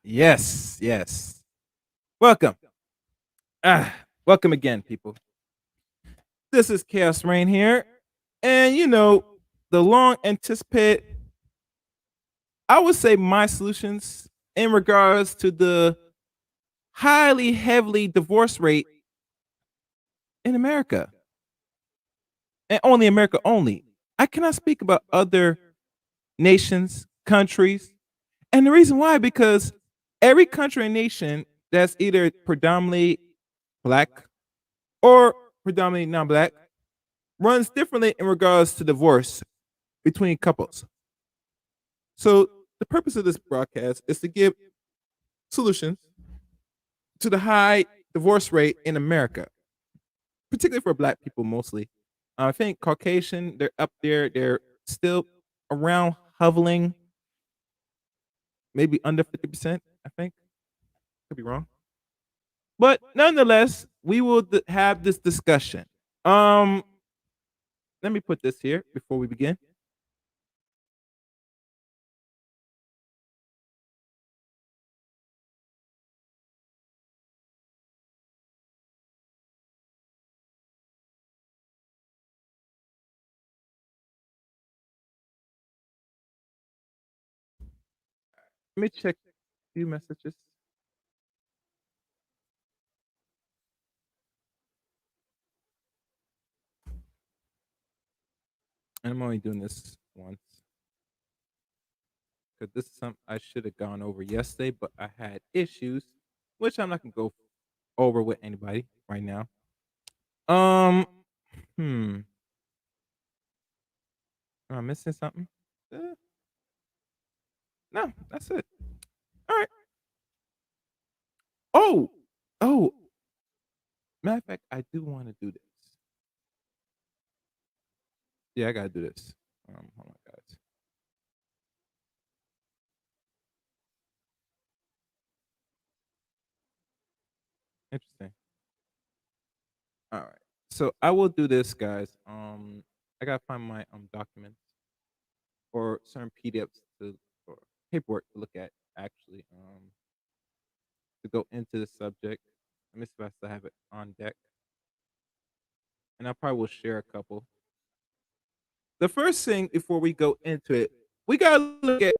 Yes, yes. Welcome. Welcome again, people. This is Chaos Rain here. And the long anticipated, I would say my solutions in regards to the highly heavily divorce rate in America. And only America only. I cannot speak about other nations, countries. And the reason why, because every country and nation that's either predominantly black or predominantly non-black runs differently in regards to divorce between couples. So the purpose of this broadcast is to give solutions to the high divorce rate in America, particularly for black people mostly. I think Caucasian, they're up there, they're still around hovering, maybe under 50%, I think. Could be wrong. But nonetheless, we will have this discussion. Um, Let me put this here before we begin. Let me check a few messages. And I'm only doing this once because this is something I should have gone over yesterday, but I had issues, which I'm not gonna go over with anybody right now. Um, hmm, am I missing something? Uh, no, that's it. All right. Oh, oh. Matter of fact, I do want to do this. Yeah, I gotta do this. Hold on, guys. Interesting. All right. So I will do this, guys. I gotta find my documents or certain PDFs to or paperwork to look at actually to go into the subject. Let me see if I still have it on deck, and I probably will share a couple. The first thing before we go into it, we gotta look at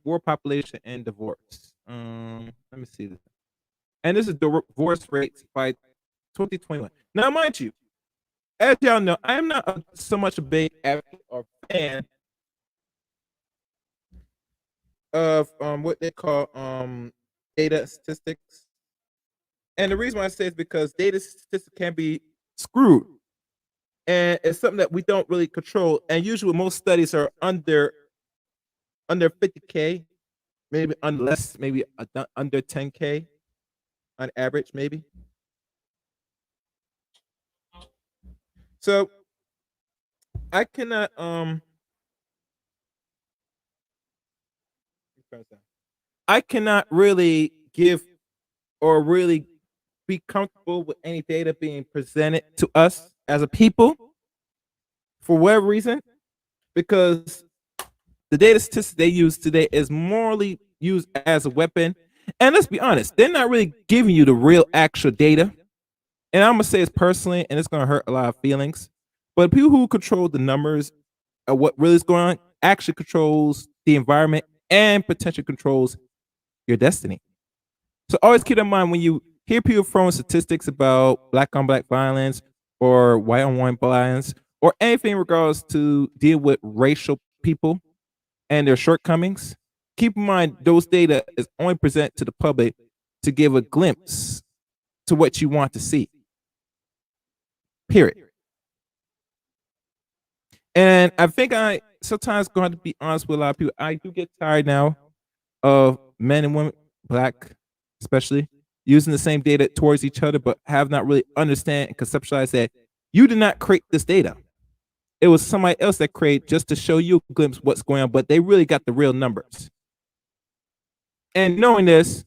world population and divorce. Let me see this, and this is divorce rates by 2021. Now, mind you, as y'all know, I am not so much a big advocate or fan of what they call data statistics. And the reason why I say is because data statistics can be screwed. And it's something that we don't really control. And usually most studies are under 50K, maybe unless maybe under 10K on average, maybe. So I cannot I cannot really give or really be comfortable with any data being presented to us as a people for whatever reason, because the data statistics they use today is morally used as a weapon. And let's be honest, they're not really giving you the real actual data. And I'm gonna say it's personally, and it's gonna hurt a lot of feelings. But people who control the numbers of what really is going on actually controls the environment and potentially controls your destiny. So always keep in mind when you hear people throwing statistics about black on black violence or white on white violence or anything in regards to deal with racial people and their shortcomings, keep in mind those data is only presented to the public to give a glimpse to what you want to see. Period. And I think I sometimes going to be honest with a lot of people. I do get tired now of men and women, black especially, using the same data towards each other, but have not really understand and conceptualize that you did not create this data. It was somebody else that created just to show you a glimpse of what's going on, but they really got the real numbers. And knowing this,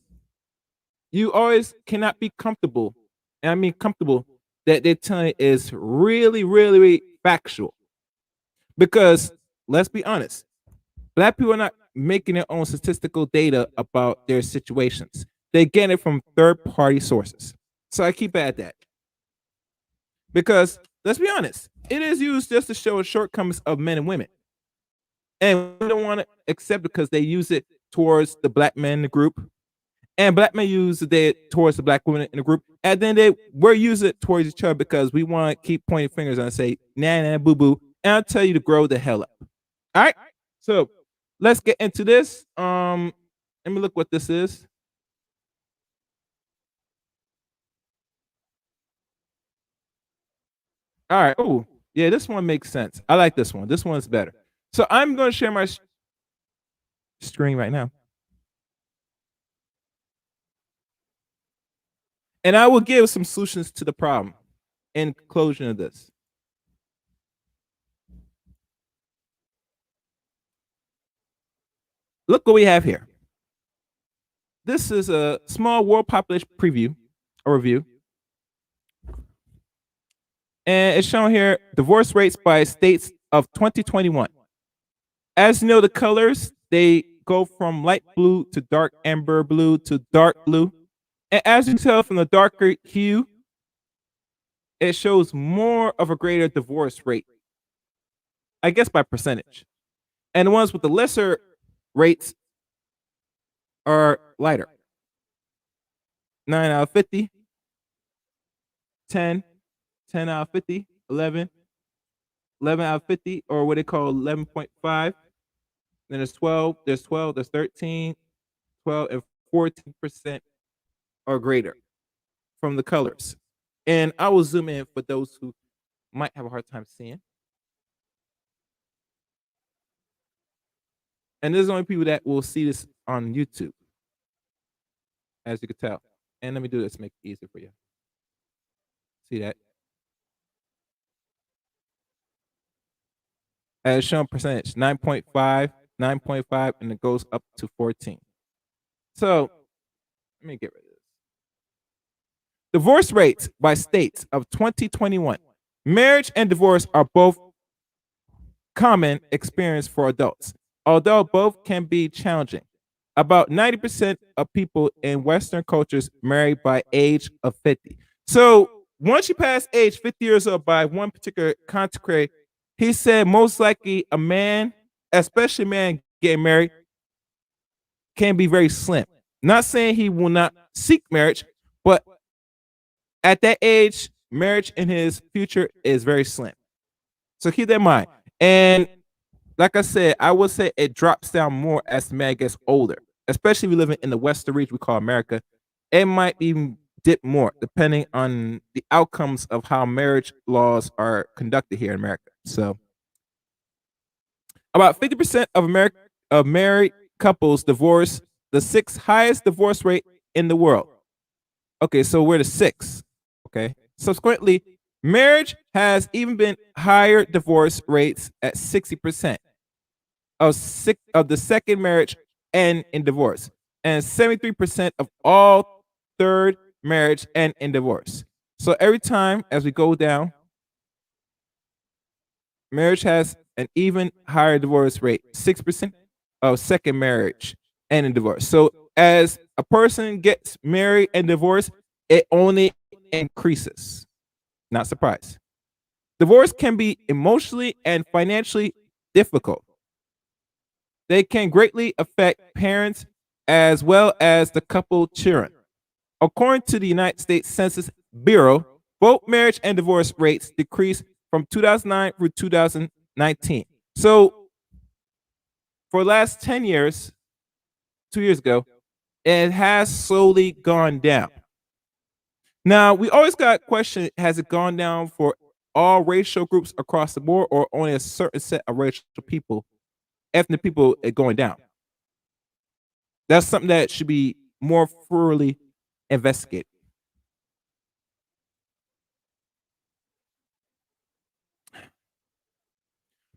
you always cannot be comfortable. And I mean comfortable that they're telling you is really, really factual. Because let's be honest, black people are not making their own statistical data about their situations. They get it from third party sources. So I keep at that because let's be honest, it is used just to show shortcomings of men and women, and we don't want to accept it because they use it towards the black men in the group, and black men use it towards the black women in the group, and then we're using it towards each other because we want to keep pointing fingers and say nah nah boo boo, and I'll tell you to grow the hell up. All right, so let's get into this. Let me look what this is. All right. Oh, yeah, this one makes sense. I like this one. This one's better. So I'm going to share my screen right now, and I will give some solutions to the problem in conclusion of this. Look what we have here. This is a small world population preview or review, and it's shown here divorce rates by states of 2021. As you know, the colors they go from light blue to dark amber blue to dark blue, and as you can tell from the darker hue, it shows more of a greater divorce rate, I guess by percentage. And the ones with the lesser rates are lighter. 9 out of 50, 10, 10 out of 50, 11, 11 out of 50, or what they call 11.5. Then there's 12, there's 13, 12, and 14% or greater from the colors. And I will zoom in for those who might have a hard time seeing. And there's only people that will see this on YouTube, as you can tell. And let me do this to make it easier for you. See that? As shown percentage 9.5, 9.5, and it goes up to 14. So let me get rid of this. Divorce rates by states of 2021. Marriage and divorce are both common experience for adults, although both can be challenging. About 90% of people in Western cultures marry by age of 50. So once you pass age 50 years old by one particular contemporary, he said most likely a man, especially a man getting married, can be very slim. Not saying he will not seek marriage, but at that age, marriage in his future is very slim. So keep that in mind. And like I said, I would say it drops down more as the man gets older, especially if you live in the Western region we call America. It might even dip more depending on the outcomes of how marriage laws are conducted here in America. So about 50% of married couples divorce, the sixth highest divorce rate in the world. Okay, so we're the sixth. Okay. Subsequently, marriage has even been higher divorce rates at 60% of the second marriage end in divorce, and 73% of all third marriage end in divorce. So every time as we go down, marriage has an even higher divorce rate, 6% of second marriage and in divorce. So as a person gets married and divorced, it only increases. Not surprised. Divorce can be emotionally and financially difficult. They can greatly affect parents as well as the couple children. According to the United States Census Bureau, both marriage and divorce rates decreased from 2009 through 2019. So for the last 10 years, 2 years ago, it has slowly gone down. Now, we always got a question, has it gone down for all racial groups across the board or only a certain set of racial people, ethnic people going down? That's something that should be more thoroughly investigated.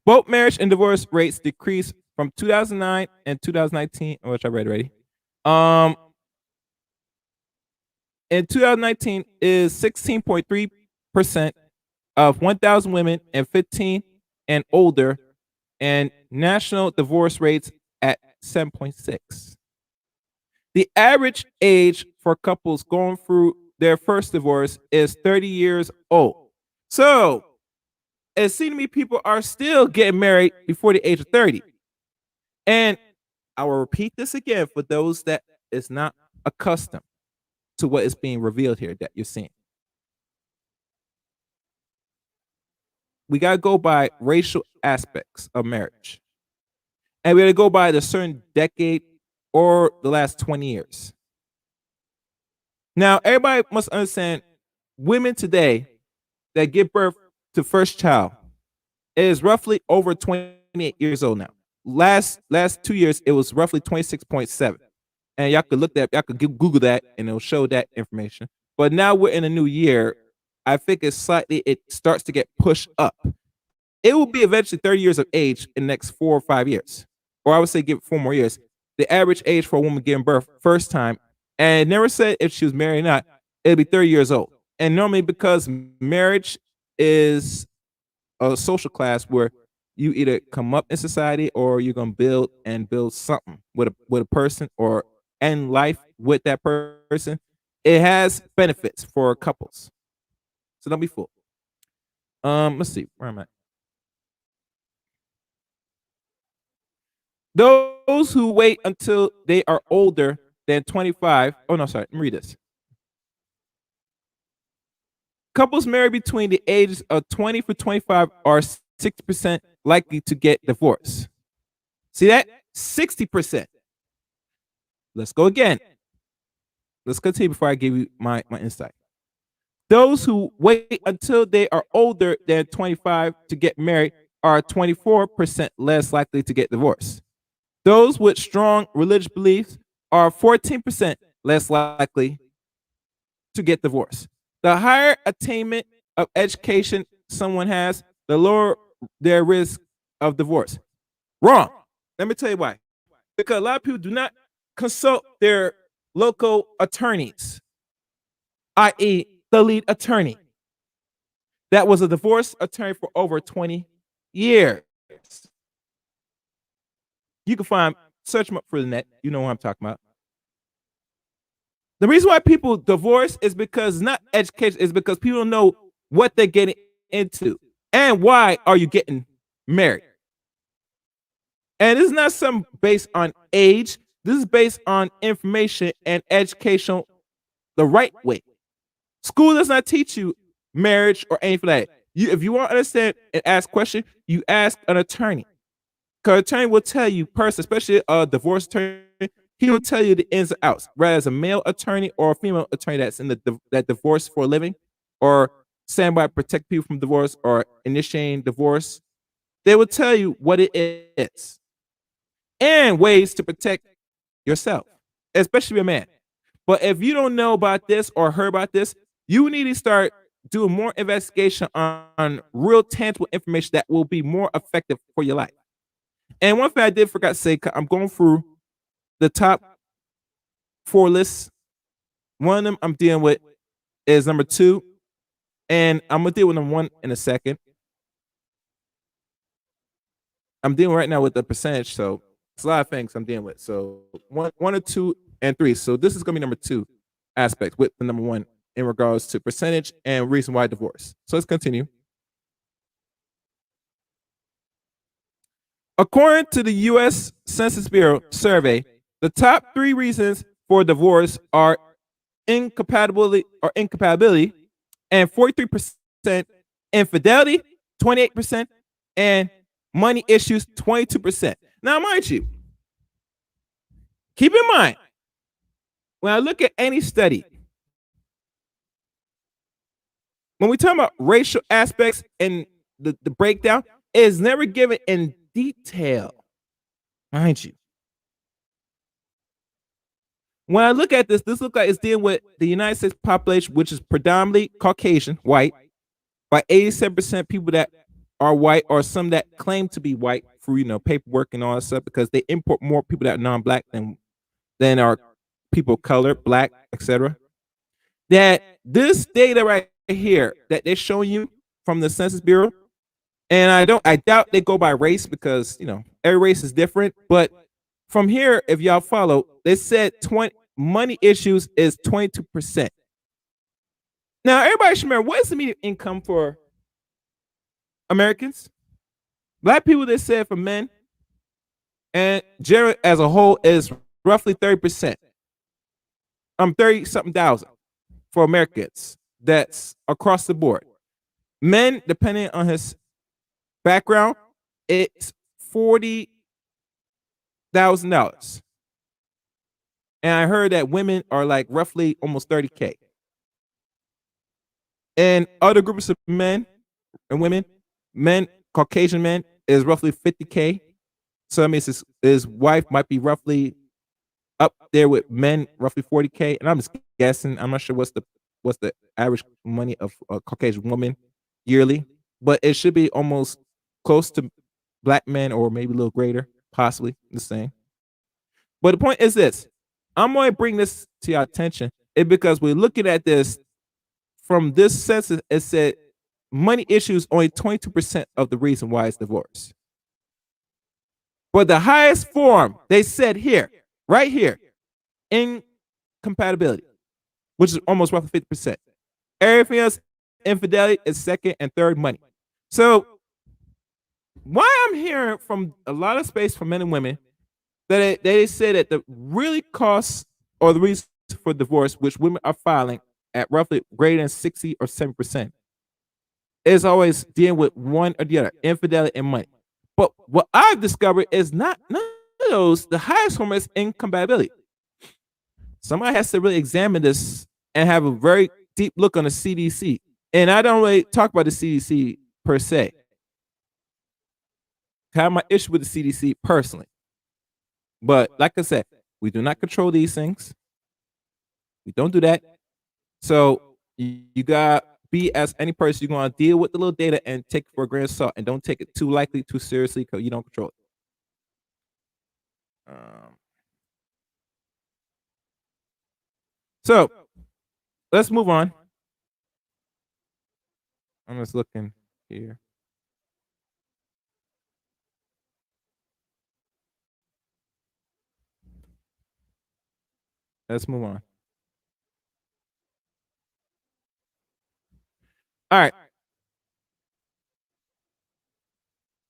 Both marriage and divorce rates decreased from 2009 and 2019, which I read already. In 2019 is 16.3% of 1,000 women and 15 and older, and national divorce rates at 7.6. The average age for couples going through their first divorce is 30 years old. So it seems to me people are still getting married before the age of 30. And I will repeat this again for those that is not accustomed to what is being revealed here that you're seeing. We got to go by racial aspects of marriage. And we got to go by the certain decade or the last 20 years. Now, everybody must understand women today that give birth to first child is roughly over 28 years old now. Last 2 years, it was roughly 26.7. And y'all could look that, y'all could Google that and it'll show that information. But now we're in a new year. I think it starts to get pushed up. It will be eventually 30 years of age in the next 4 or 5 years. Or I would say give it 4 more years. The average age for a woman giving birth first time, and it never said if she was married or not, it'd be 30 years old. And normally because marriage is a social class where you either come up in society or you're gonna build something with a person or end life with that person. It has benefits for couples. So don't be fooled. Let's see, where am I? Those who wait until they are older than 25. Oh no, sorry. Let me read this. Couples married between the ages of 20 to 25 are 60% likely to get divorced. See that? 60%. Let's go again. Let's continue before I give you my insight. Those who wait until they are older than 25 to get married are 24% less likely to get divorced. Those with strong religious beliefs are 14% less likely to get divorced. The higher attainment of education someone has, the lower their risk of divorce. Wrong. Let me tell you why. Because a lot of people do not consult their local attorneys, i.e., the lead attorney. That was a divorce attorney for over 20 years. You can search them up for the net. You know what I'm talking about. The reason why people divorce is because not education, is because people don't know what they're getting into. And why are you getting married? And this is not something based on age. This is based on information and education the right way. School does not teach you marriage or anything like that. If you want to understand and ask questions, you ask an attorney. Because an attorney will tell you, especially a divorce attorney, he will tell you the ins and outs. Whether as a male attorney or a female attorney that's in that divorce for a living, or standing by to protect people from divorce or initiating divorce, they will tell you what it is and ways to protect yourself, especially a man. But if you don't know about this or heard about this, you need to start doing more investigation on real tangible information that will be more effective for your life. And one thing I forgot to say, I'm going through the top 4 lists. One of them I'm dealing with is number 2, and I'm gonna deal with number 1 in a second. I'm dealing right now with the percentage, so it's a lot of things I'm dealing with. So one or 2 and 3. So this is gonna be number 2 aspect with the number 1 in regards to percentage and reason why divorce. So let's continue. According to the U.S. Census Bureau survey, the top 3 reasons for divorce are incompatibility, and 43%, infidelity, 28%, and money issues, 22%. Now, mind you, keep in mind, when I look at any study, when we talk about racial aspects and the breakdown, it is never given in detail, mind you. When I look at this looks like it's dealing with the United States population, which is predominantly Caucasian, white, by 87% people that are white, or some that claim to be white through paperwork and all that stuff, because they import more people that are non-black than are people of color, black, etc. That this data right here that they're showing you from the Census Bureau, and I doubt they go by race, because every race is different, but from here, if y'all follow, they said 20 money issues is 22%. Now, everybody should remember, what is the median income for Americans? Black people, they said for men and general as a whole is roughly 30%. 30 something thousand for Americans. That's across the board. Men, depending on his background, it's $40,000. And I heard that women are like roughly almost 30K. And other groups of men and women, men, Caucasian men, is roughly 50K. So that means his wife might be roughly up there with men, roughly 40K. And I'm just guessing. I'm not sure what's the average money of a Caucasian woman yearly, but it should be almost close to black men or maybe a little greater, possibly the same. But the point is this: I'm going to bring this to your attention, because we're looking at this from this census. It said money issues only 22% of the reason why it's divorce. But the highest form, they said here, right here, incompatibility, which is almost roughly 50%. Everything else, infidelity is second, and third, money. So, why I'm hearing from a lot of space from men and women that they say that the really costs or the reason for divorce, which women are filing at roughly greater than 60 or 7%, is always dealing with one or the other, infidelity and money. But what I've discovered is none of those. The highest form is incompatibility. Somebody has to really examine this and have a very deep look on the CDC. And I don't really talk about the CDC per se. I have my issue with the CDC personally. But like I said, we do not control these things. We don't do that. So you got be as any person, you're gonna deal with the little data and take it for a grain of salt, and don't take it too lightly, too seriously, because you don't control it. So let's move on. I'm just looking here. Let's move on. All right.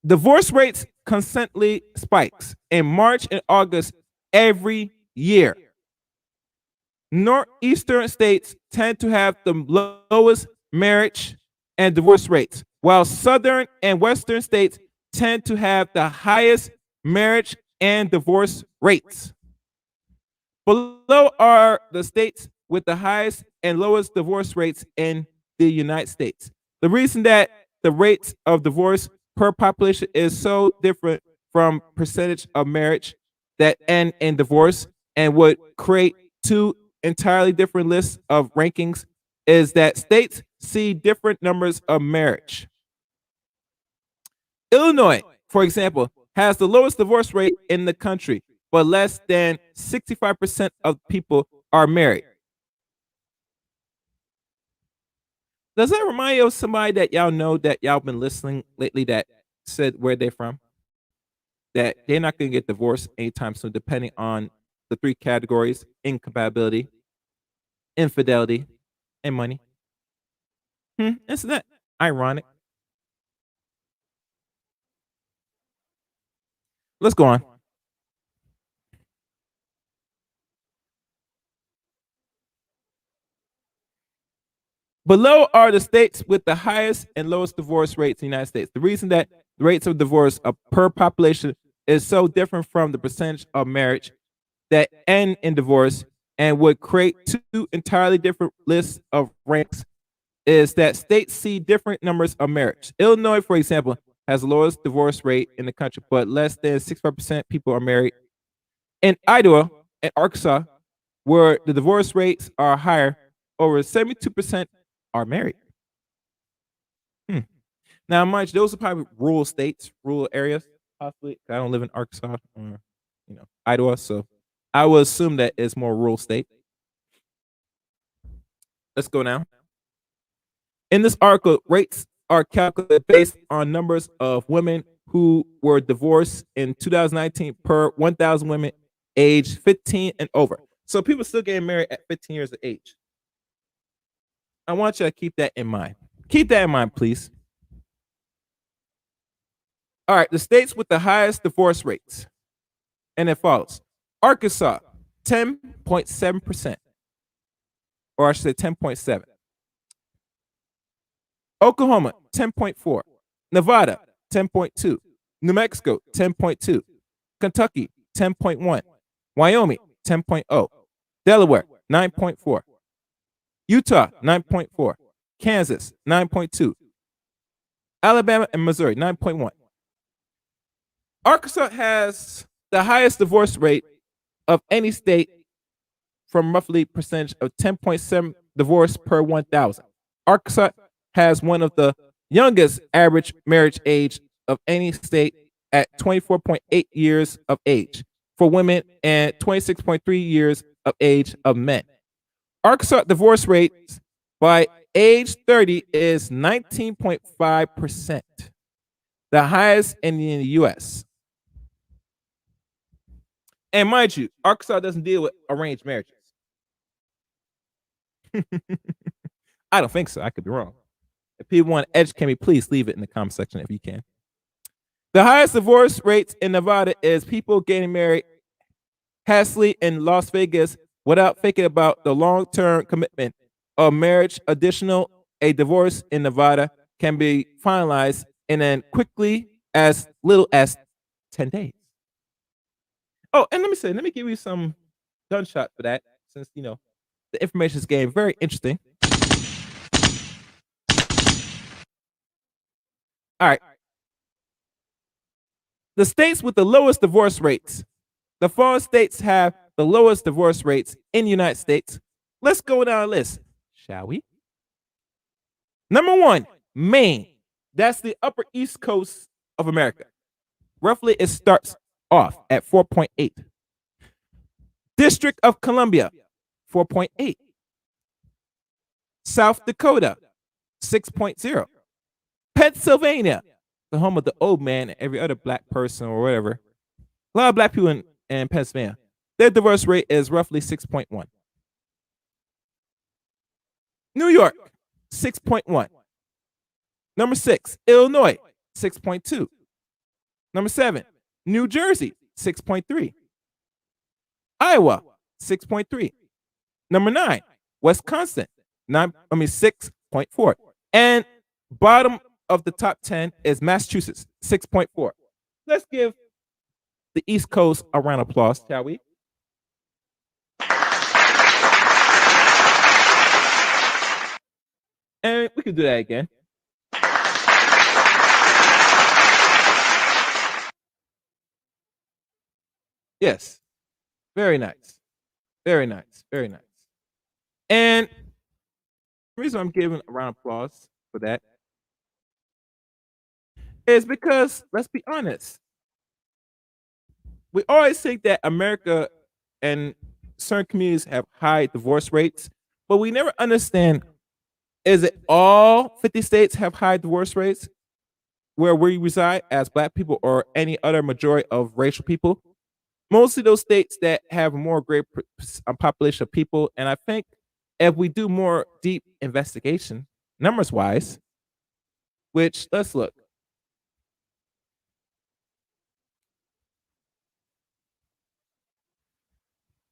Divorce rates constantly spikes in March and August every year. Northeastern states tend to have the lowest marriage and divorce rates, while southern and western states tend to have the highest marriage and divorce rates. Below are the states with the highest and lowest divorce rates in the United States. The reason that the rates of divorce per population is so different from percentage of marriage that end in divorce and would create two entirely different lists of rankings is that states see different numbers of marriage. Illinois, for example, has the lowest divorce rate in the country, but less than 65% of people are married. Does that remind you of somebody that y'all know that y'all been listening lately that said where they're from? That they're not going to get divorced anytime soon, depending on the three categories: incompatibility, infidelity, and money. Isn't that ironic? Let's go on. Below are the states with the highest and lowest divorce rates in the United States. The reason that the rates of divorce per population is so different from the percentage of marriage that end in divorce and would create two entirely different lists of ranks is that states see different numbers of marriage. Illinois, for example, has the lowest divorce rate in the country, but less than 65% people are married. In Idaho and Arkansas, where the divorce rates are higher, over 72% are married. Hmm. Now, mind you, those are probably rural states, rural areas, possibly. I don't live in Arkansas or Idaho, so I would assume that it's more rural state. Let's go now. In this article, rates are calculated based on numbers of women who were divorced in 2019 per 1,000 women aged 15 and over. So people still getting married at 15 years of age. I want you to keep that in mind. Keep that in mind, please. All right, the states with the highest divorce rates, and it follows: Arkansas, 10.7%, or I should say 10.7. Oklahoma, 10.4. Nevada, 10.2. New Mexico, 10.2. Kentucky, 10.1. Wyoming, 10.0. Delaware, 9.4. Utah, 9.4. Kansas, 9.2. Alabama and Missouri, 9.1. Arkansas has the highest divorce rate of any state from roughly percentage of 10.7 divorce per 1,000. Arkansas has one of the youngest average marriage age of any state at 24.8 years of age for women and 26.3 years of age of men. Arkansas divorce rates by age 30 is 19.5%, the highest in the US. And mind you, Arkansas doesn't deal with arranged marriages. I don't think so. I could be wrong. If people want to educate me, please leave it in the comment section if you can. The highest divorce rates in Nevada is people getting married hastily in Las Vegas without thinking about the long-term commitment of marriage. Additional, a divorce in Nevada can be finalized in as quickly as little as 10 days. Oh, and let me give you some gunshot for that, since the information is getting very interesting. All right. The states with the lowest divorce rates. The following states have the lowest divorce rates in the United States. Let's go down a list, shall we? Number 1, Maine. That's the upper east coast of America. Roughly, it starts off at 4.8. District of Columbia, 4.8. South Dakota, 6.0. Pennsylvania, the home of the old man and every other black person or whatever. A lot of black people in Pennsylvania. Their divorce rate is roughly 6.1. New York, 6.1. Number 6, Illinois, 6.2. Number 7, New Jersey, 6.3. Iowa, 6.3. Number 9, Wisconsin, 6.4. And bottom of the top 10 is Massachusetts, 6.4. Let's give the East Coast a round of applause, shall we? And we can do that again. Yes. Very nice. Very nice. Very nice. And the reason I'm giving a round of applause for that is because, let's be honest, we always think that America and certain communities have high divorce rates, but we never understand, is it all 50 states have high divorce rates where we reside as black people or any other majority of racial people? Mostly those states that have a more great population of people. And I think if we do more deep investigation, numbers wise, which let's look.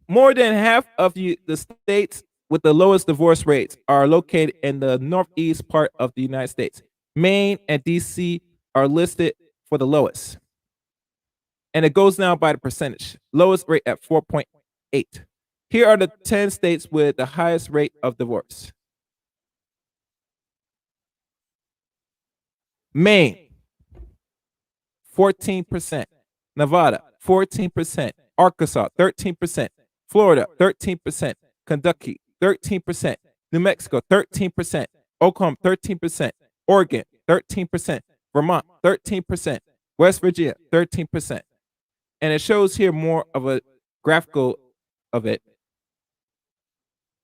More than half of the states with the lowest divorce rates are located in the northeast part of the United States. Maine and DC are listed for the lowest. And it goes down by the percentage. Lowest rate at 4.8. Here are the 10 states with the highest rate of divorce. Maine, 14%. Nevada, 14%. Arkansas, 13%. Florida, 13%. Kentucky, 13%. New Mexico, 13%. Oklahoma, 13%. Oregon, 13%. Vermont, 13%. West Virginia, 13%. And it shows here more of a graphical of it,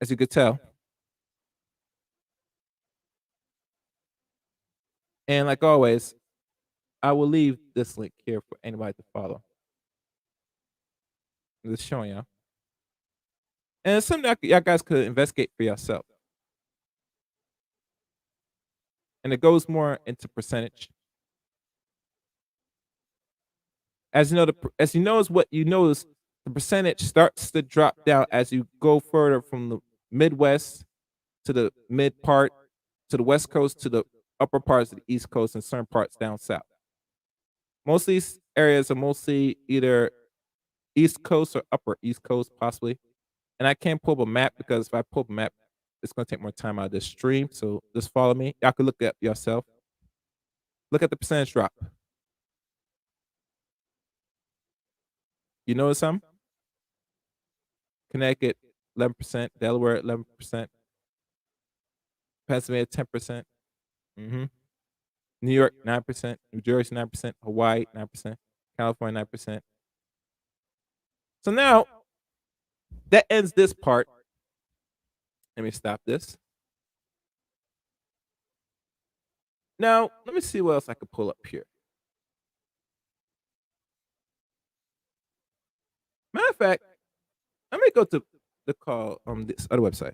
as you could tell. And like always, I will leave this link here for anybody to follow. I'm just showing y'all. And it's something that y'all guys could investigate for yourself. And it goes more into percentage. As you know, as you notice, what you notice, the percentage starts to drop down as you go further from the Midwest to the mid part, to the West Coast, to the upper parts of the East Coast, and certain parts down south. Most of these areas are mostly either East Coast or upper East Coast, possibly. And I can't pull up a map because if I pull up a map, it's going to take more time out of this stream. So just follow me. Y'all can look at yourself. Look at the percentage drop. You notice some? Connecticut, 11%. Delaware, 11%. Pennsylvania, 10%. New York, 9%. New Jersey, 9%. Hawaii, 9%. California, 9%. So now that ends this part. Let me stop this. Now, let me see what else I could pull up here. Matter of fact, let me go to the call this other website.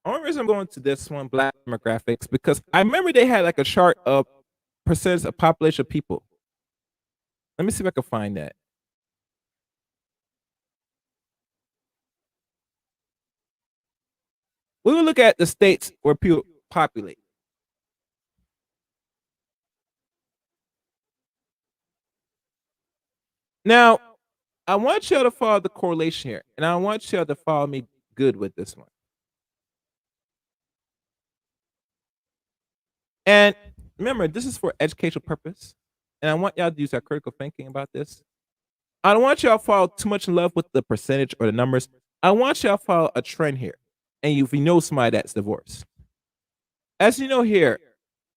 Only reason I'm going to this one, Black demographics, because I remember they had like a chart of percentage of population of people. Let me see if I can find that. We will look at the states where people populate. Now, I want y'all to follow the correlation here, and I want y'all to follow me good with this one. And remember, this is for educational purpose, and I want y'all to use our critical thinking about this. I don't want y'all to fall too much in love with the percentage or the numbers. I want y'all to follow a trend here, and if you know somebody that's divorced. As you know here,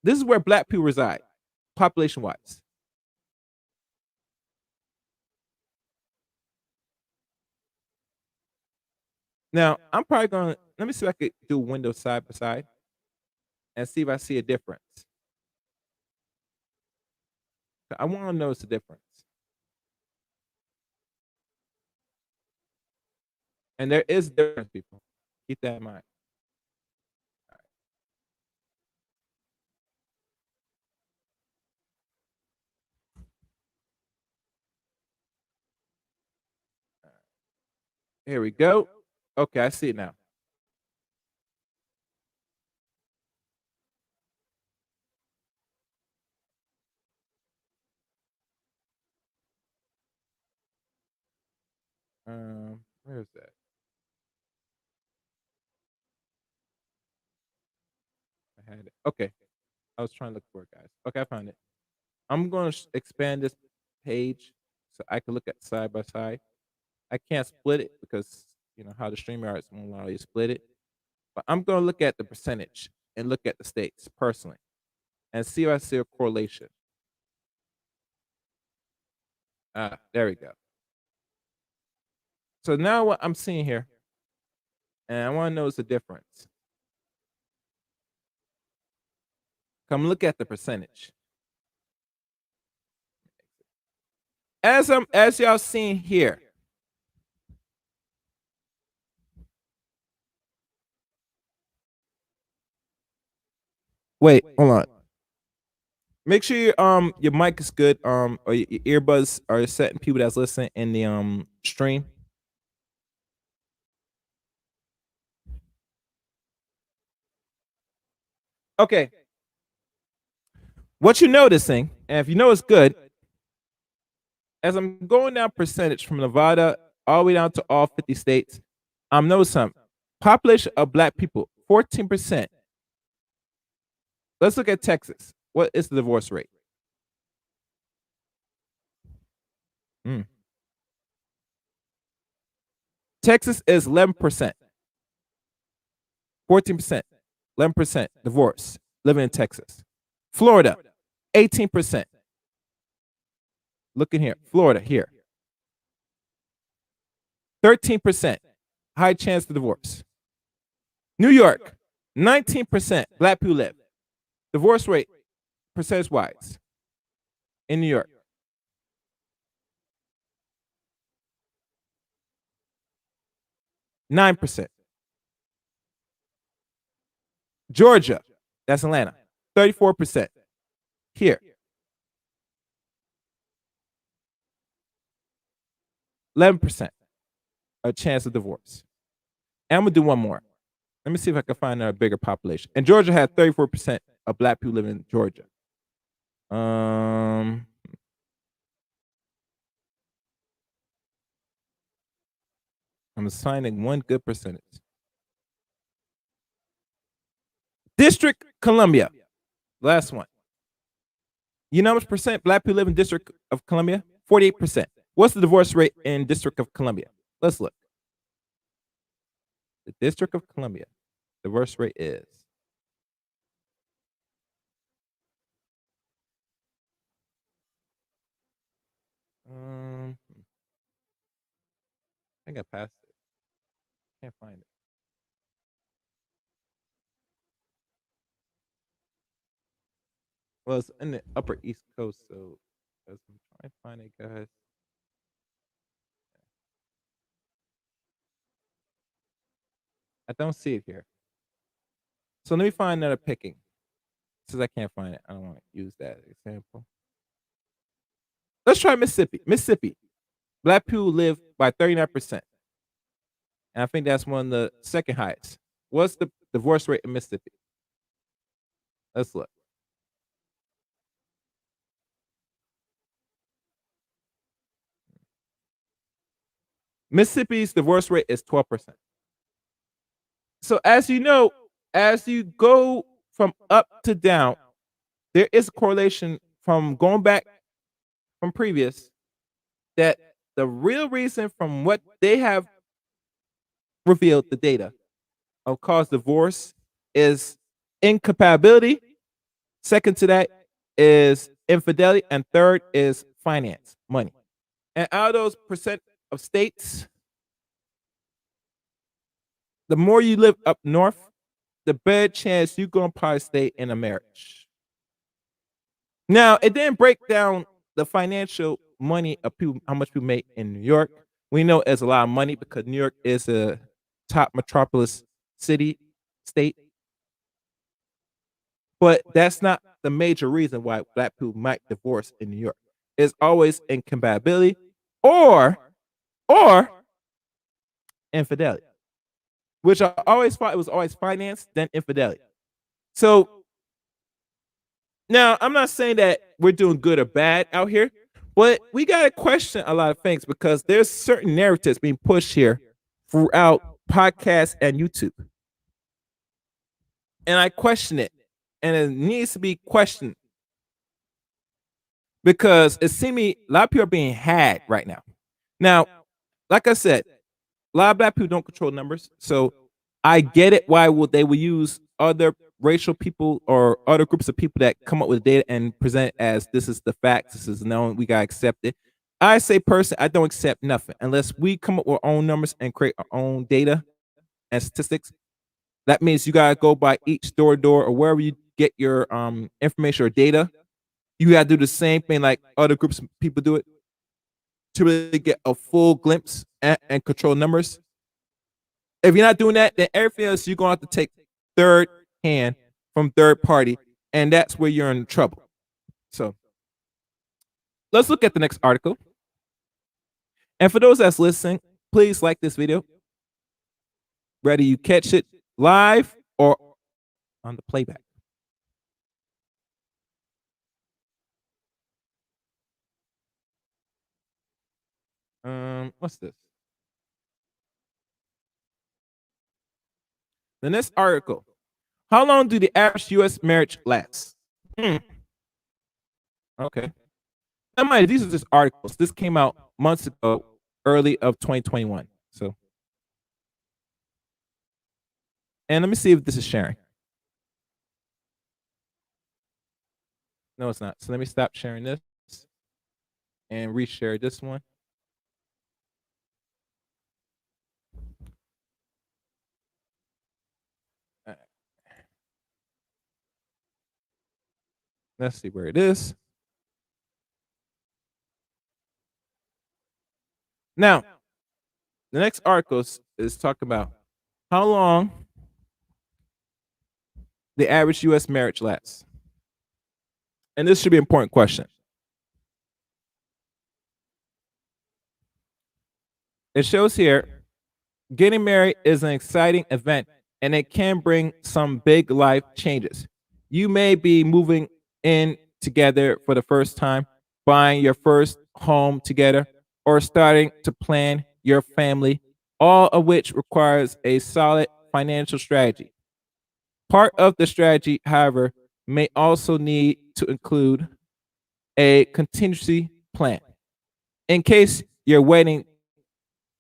this is where Black people reside, population-wise. Now, I'm probably gonna let me see if I could do windows side by side and see if I see a difference. I want to notice the difference. And there is difference, people. Keep that in mind. Here we go. Okay, I see it now. Where is that? I had it. Okay, I was trying to look for it, guys. Okay, I found it. I'm going to expand this page so I can look at side by side. I can't split it because you know how the StreamYard won't allow you to split it. But I'm going to look at the percentage and look at the states personally and see if I see a correlation. There we go. So now what I'm seeing here, and I want to notice the difference. Come look at the percentage. As y'all seeing here, wait, hold on. Make sure your mic is good, or your earbuds are set, and people that's listening in the stream. Okay. What you're noticing, and if you know it's good, as I'm going down percentage from Nevada all the way down to all 50 states, I'm noticing something. Population of Black people, 14%. Let's look at Texas. What is the divorce rate? Texas is 11%. 14%. 11% divorce living in Texas. Florida, 18%. Look in here. Florida, here. 13%. high chance of divorce. New York, 19% black people live. Divorce rate, percentage wise, in New York. 9%. Georgia, that's Atlanta, 34%. Here, 11% a chance of divorce. And I'm gonna do one more. Let me see if I can find a bigger population. And Georgia had 34% of black people living in Georgia. Um, I'm assigning one good percentage. District Columbia, last one. You know how much percent black people live in District of Columbia? 48%. What's the divorce rate in District of Columbia? Let's look. The District of Columbia, divorce rate is I think I passed it. Can't find it. Well, it's in the upper East Coast, so I'm trying to find it, guys. I don't see it here. So let me find another picking. Since I can't find it, I don't want to use that example. Let's try Mississippi. Mississippi, black people live by 39%. And I think that's one of the second highest. What's the divorce rate in Mississippi? Let's look. Mississippi's divorce rate is 12%. So as you know, as you go from up to down, there is a correlation from going back from previous that the real reason from what they have revealed the data of cause divorce is incompatibility. Second to that is infidelity, and third is finance, money. And out of those percent of states, the more you live up north, the better chance you're gonna probably stay in a marriage. Now, it didn't break down the financial money of people, how much people make in New York. We know it's a lot of money because New York is a top metropolis city, state. But that's not the major reason why black people might divorce in New York. It's always incompatibility or or infidelity, which I always thought it was always finance, then infidelity. So now I'm not saying that we're doing good or bad out here, but we gotta question a lot of things because there's certain narratives being pushed here throughout podcasts and YouTube. And I question it. And it needs to be questioned because it seems me a lot of people are being had right now. Now, like I said, a lot of black people don't control numbers, so I get it why would they will use other racial people or other groups of people that come up with data and present it as this is the facts, this is known, we gotta accept it. I say personally, I don't accept nothing unless we come up with our own numbers and create our own data and statistics. That means you gotta go by each door to door or wherever you get your information or data. You gotta do the same thing like other groups of people do it to really get a full glimpse and control numbers. If you're not doing that, then everything else you're gonna have to take third hand from third party, and that's where you're in trouble. So let's look at the next article. And for those that's listening, please like this video, whether you catch it live or on the playback. What's this? The next article. How long do the average U.S. marriage last? Hmm. Okay. And mind, these are just articles. This came out months ago, early of 2021. So, and let me see if this is sharing. No, it's not. So let me stop sharing this and reshare this one. Let's see where it is. Now, the next article is talking about how long the average U.S. marriage lasts. And this should be an important question. It shows here getting married is an exciting event and it can bring some big life changes. You may be moving in together for the first time, buying your first home together, or starting to plan your family, all of which requires a solid financial strategy. Part of the strategy, however, may also need to include a contingency plan in case your wedding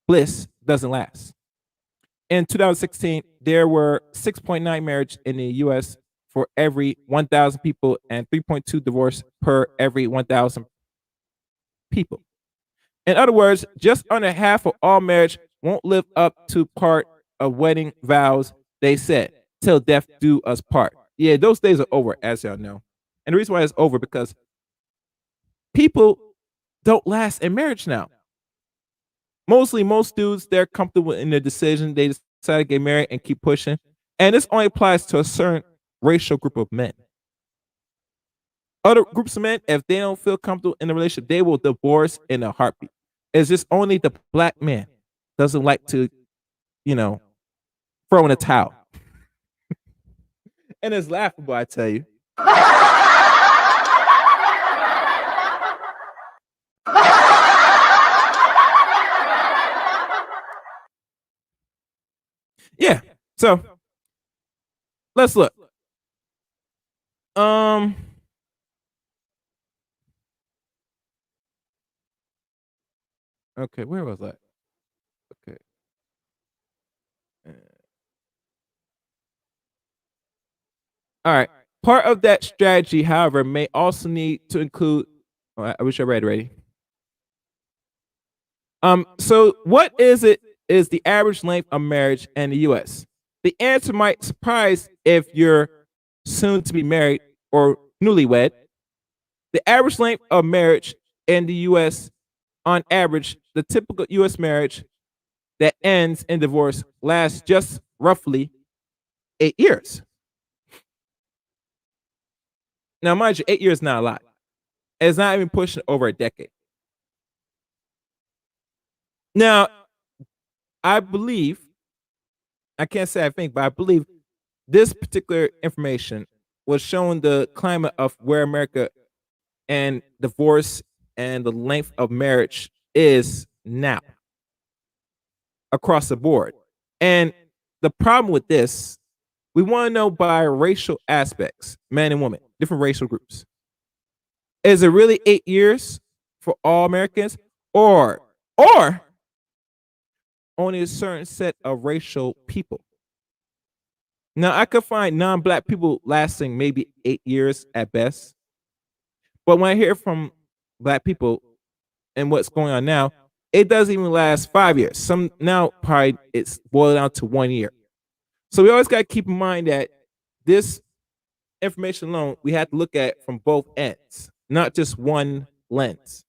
bliss doesn't last. In 2016, there were 6.9 marriages in the US for every 1,000 people and 3.2 divorce per every 1,000 people. In other words, just under half of all marriage won't live up to part of wedding vows they said, till death do us part. Yeah, those days are over, as y'all know. And the reason why it's over because people don't last in marriage now. Mostly, most dudes, they're comfortable in their decision. They decide to get married and keep pushing. And this only applies to a certain racial group of men. Other groups of men, if they don't feel comfortable in the relationship, they will divorce in a heartbeat. It's just only the black man doesn't like to, you know, throw in a towel. And it's laughable, I tell you. Yeah. So let's look. Um okay, where was I? Okay. Uh, All right. Part of that strategy, however, may also need to include. Oh, I wish I read already. So what is it? Is the average length of marriage in the U.S.? The answer might surprise if you're soon to be married or newlywed. The average length of marriage in the U.S. on average, the typical U.S. marriage that ends in divorce lasts just roughly 8 years. Now, mind you, 8 years is not a lot. It's not even pushing over a decade. Now, I believe, I can't say I think, but I believe this particular information was showing the climate of where America and divorce and the length of marriage is now across the board. And the problem with this, we want to know by racial aspects, men and women, different racial groups. Is it really 8 years for all Americans, or only a certain set of racial people? Now, I could find non-black people lasting maybe 8 years at best, but when I hear from black people and what's going on now, it doesn't even last 5 years. Some now probably it's boiled down to 1 year. So we always got to keep in mind that this information alone we have to look at from both ends, not just one lens.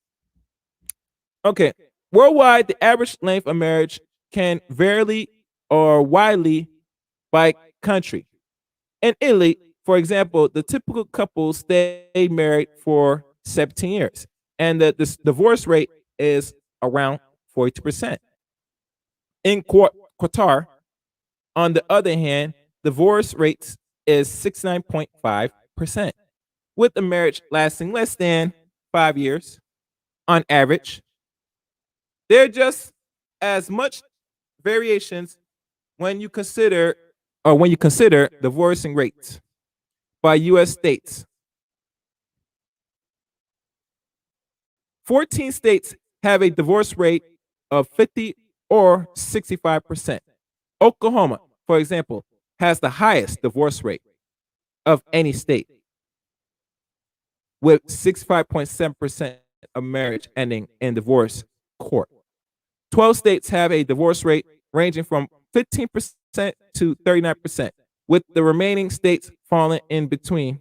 Okay, worldwide, the average length of marriage can vary or widely by country. In Italy, for example, the typical couple stay married for 17 years, and the divorce rate is around 42%. In Qatar, on the other hand, divorce rates is 69.5%, with the marriage lasting less than 5 years on average. There are just as much variations when you consider divorcing rates by US states. 14 states have a divorce rate of 50 or 65%. Oklahoma, for example, has the highest divorce rate of any state, with 65.7% of marriage ending in divorce court. 12 states have a divorce rate ranging from 15% to 39%, with the remaining states falling in between.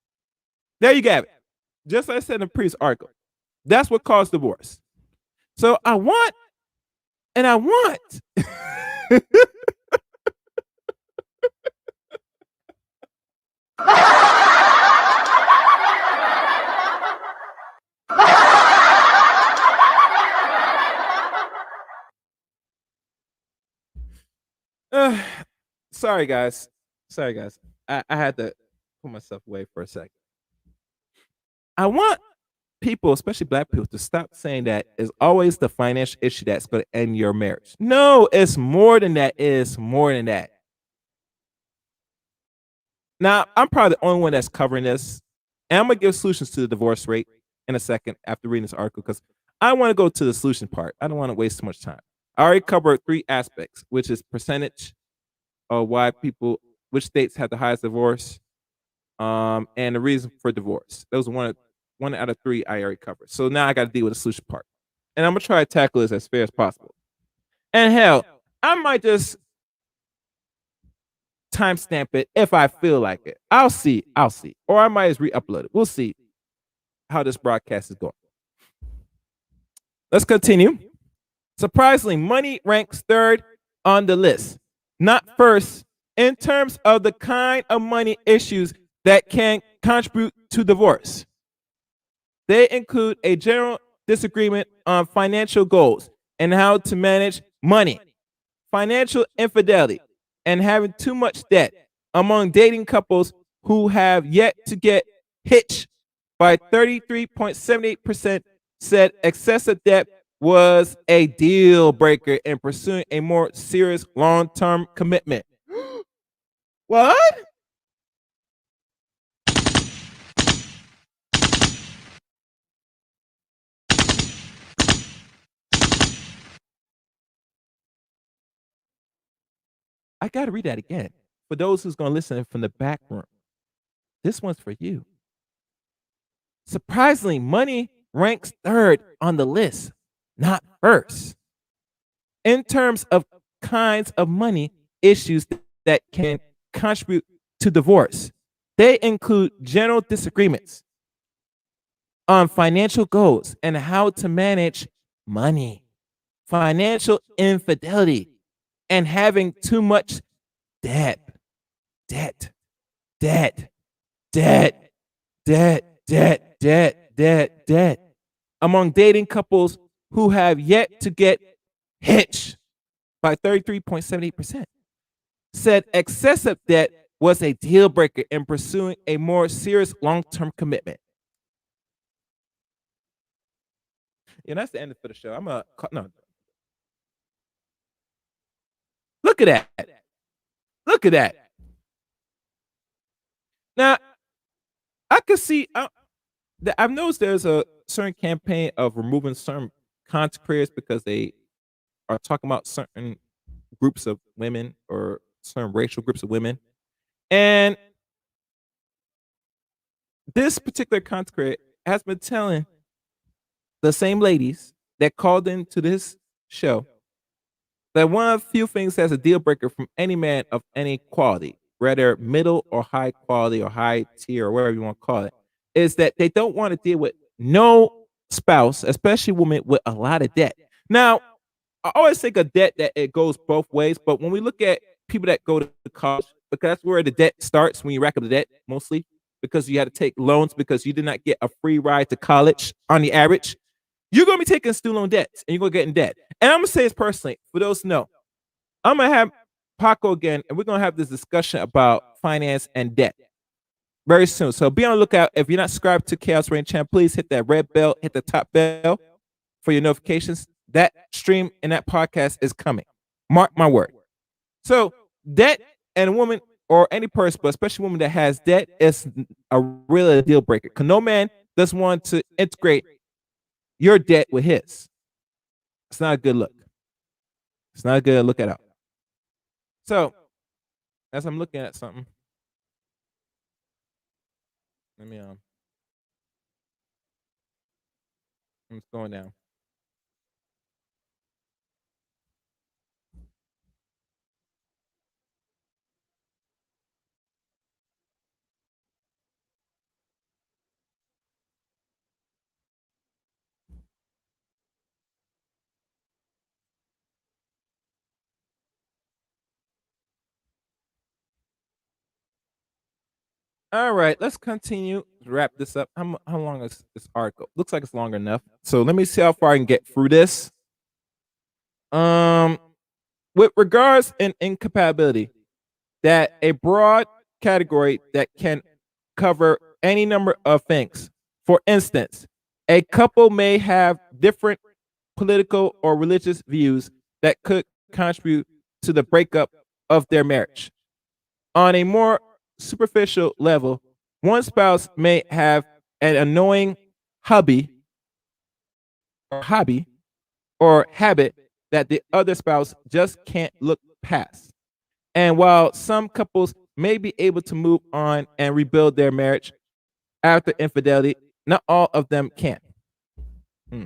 There you have it. Just like I said in the previous article. That's what caused divorce. So I want and I want. Uh, sorry, guys. Sorry, guys. I had to put myself away for a second. I want people, especially black people, to stop saying that it's always the financial issue that's going to end your marriage. No, it's more than that. It's more than that. Now, I'm probably the only one that's covering this. And I'm going to give solutions to the divorce rate in a second after reading this article because I want to go to the solution part. I don't want to waste too much time. I already covered three aspects, which is percentage of why people, which states have the highest divorce, and the reason for divorce. Those are one out of three I already covered. So now I got to deal with the solution part, and I'm gonna try to tackle this as fair as possible. And hell, I might just timestamp it if I feel like it. I'll see, or I might just re-upload it. We'll see how this broadcast is going. Let's continue. Surprisingly, money ranks third on the list, not first, in terms of the kind of money issues that can contribute to divorce. They include a general disagreement on financial goals and how to manage money, financial infidelity, and having too much debt among dating couples who have yet to get hitched by 33.78% said excessive debt was a deal breaker in pursuing a more serious long-term commitment. What? I got to read that again. For those who's going to listen from the back room, this one's for you. Surprisingly, money ranks third on the list, not first. In terms of kinds of money issues that can contribute to divorce, they include general disagreements on financial goals and how to manage money, financial infidelity, and having too much debt, debt, debt, debt, debt among dating couples who have yet to get hitched by 33.78%. Said excessive debt was a deal breaker in pursuing a more serious long term commitment. Yeah, that's the end for the show. I'm a no. Look at that. Look at that. Now I can see. I've noticed there's a certain campaign of removing certain content creators because they are talking about certain groups of women or certain racial groups of women. And this particular content creator has been telling the same ladies that called into this show that one of the few things that's a deal breaker from any man of any quality, whether middle or high quality or high tier or whatever you want to call it, is that they don't want to deal with no spouse, especially women with a lot of debt. Now, I always think of debt that it goes both ways, but when we look at people that go to college, because that's where the debt starts when you rack up the debt mostly, because you had to take loans because you did not get a free ride to college on the average. You're gonna be taking student loan debts and you're gonna get in debt. And I'm gonna say this personally, for those who know, I'm gonna have Paco again, and we're gonna have this discussion about finance and debt very soon. So be on the lookout. If you're not subscribed to Chaos Rain Channel, please hit that red bell, hit the top bell for your notifications. That stream and that podcast is coming. Mark my word. So debt and a woman or any person, but especially a woman that has debt, is a really deal breaker. Because no man does want to integrate your debt with his. It's not a good look. It's not a good look at all. So as I'm looking at something, let me I'm just going down. All right, let's continue to wrap this up. How long is this article? Looks like it's long enough. So let me see how far I can get through this. Um, with regards and incompatibility, that a broad category that can cover any number of things. For instance, a couple may have different political or religious views that could contribute to the breakup of their marriage. On a more superficial level, one spouse may have an annoying hobby hobby or habit that the other spouse just can't look past. And while some couples may be able to move on and rebuild their marriage after infidelity, not all of them can. Hmm.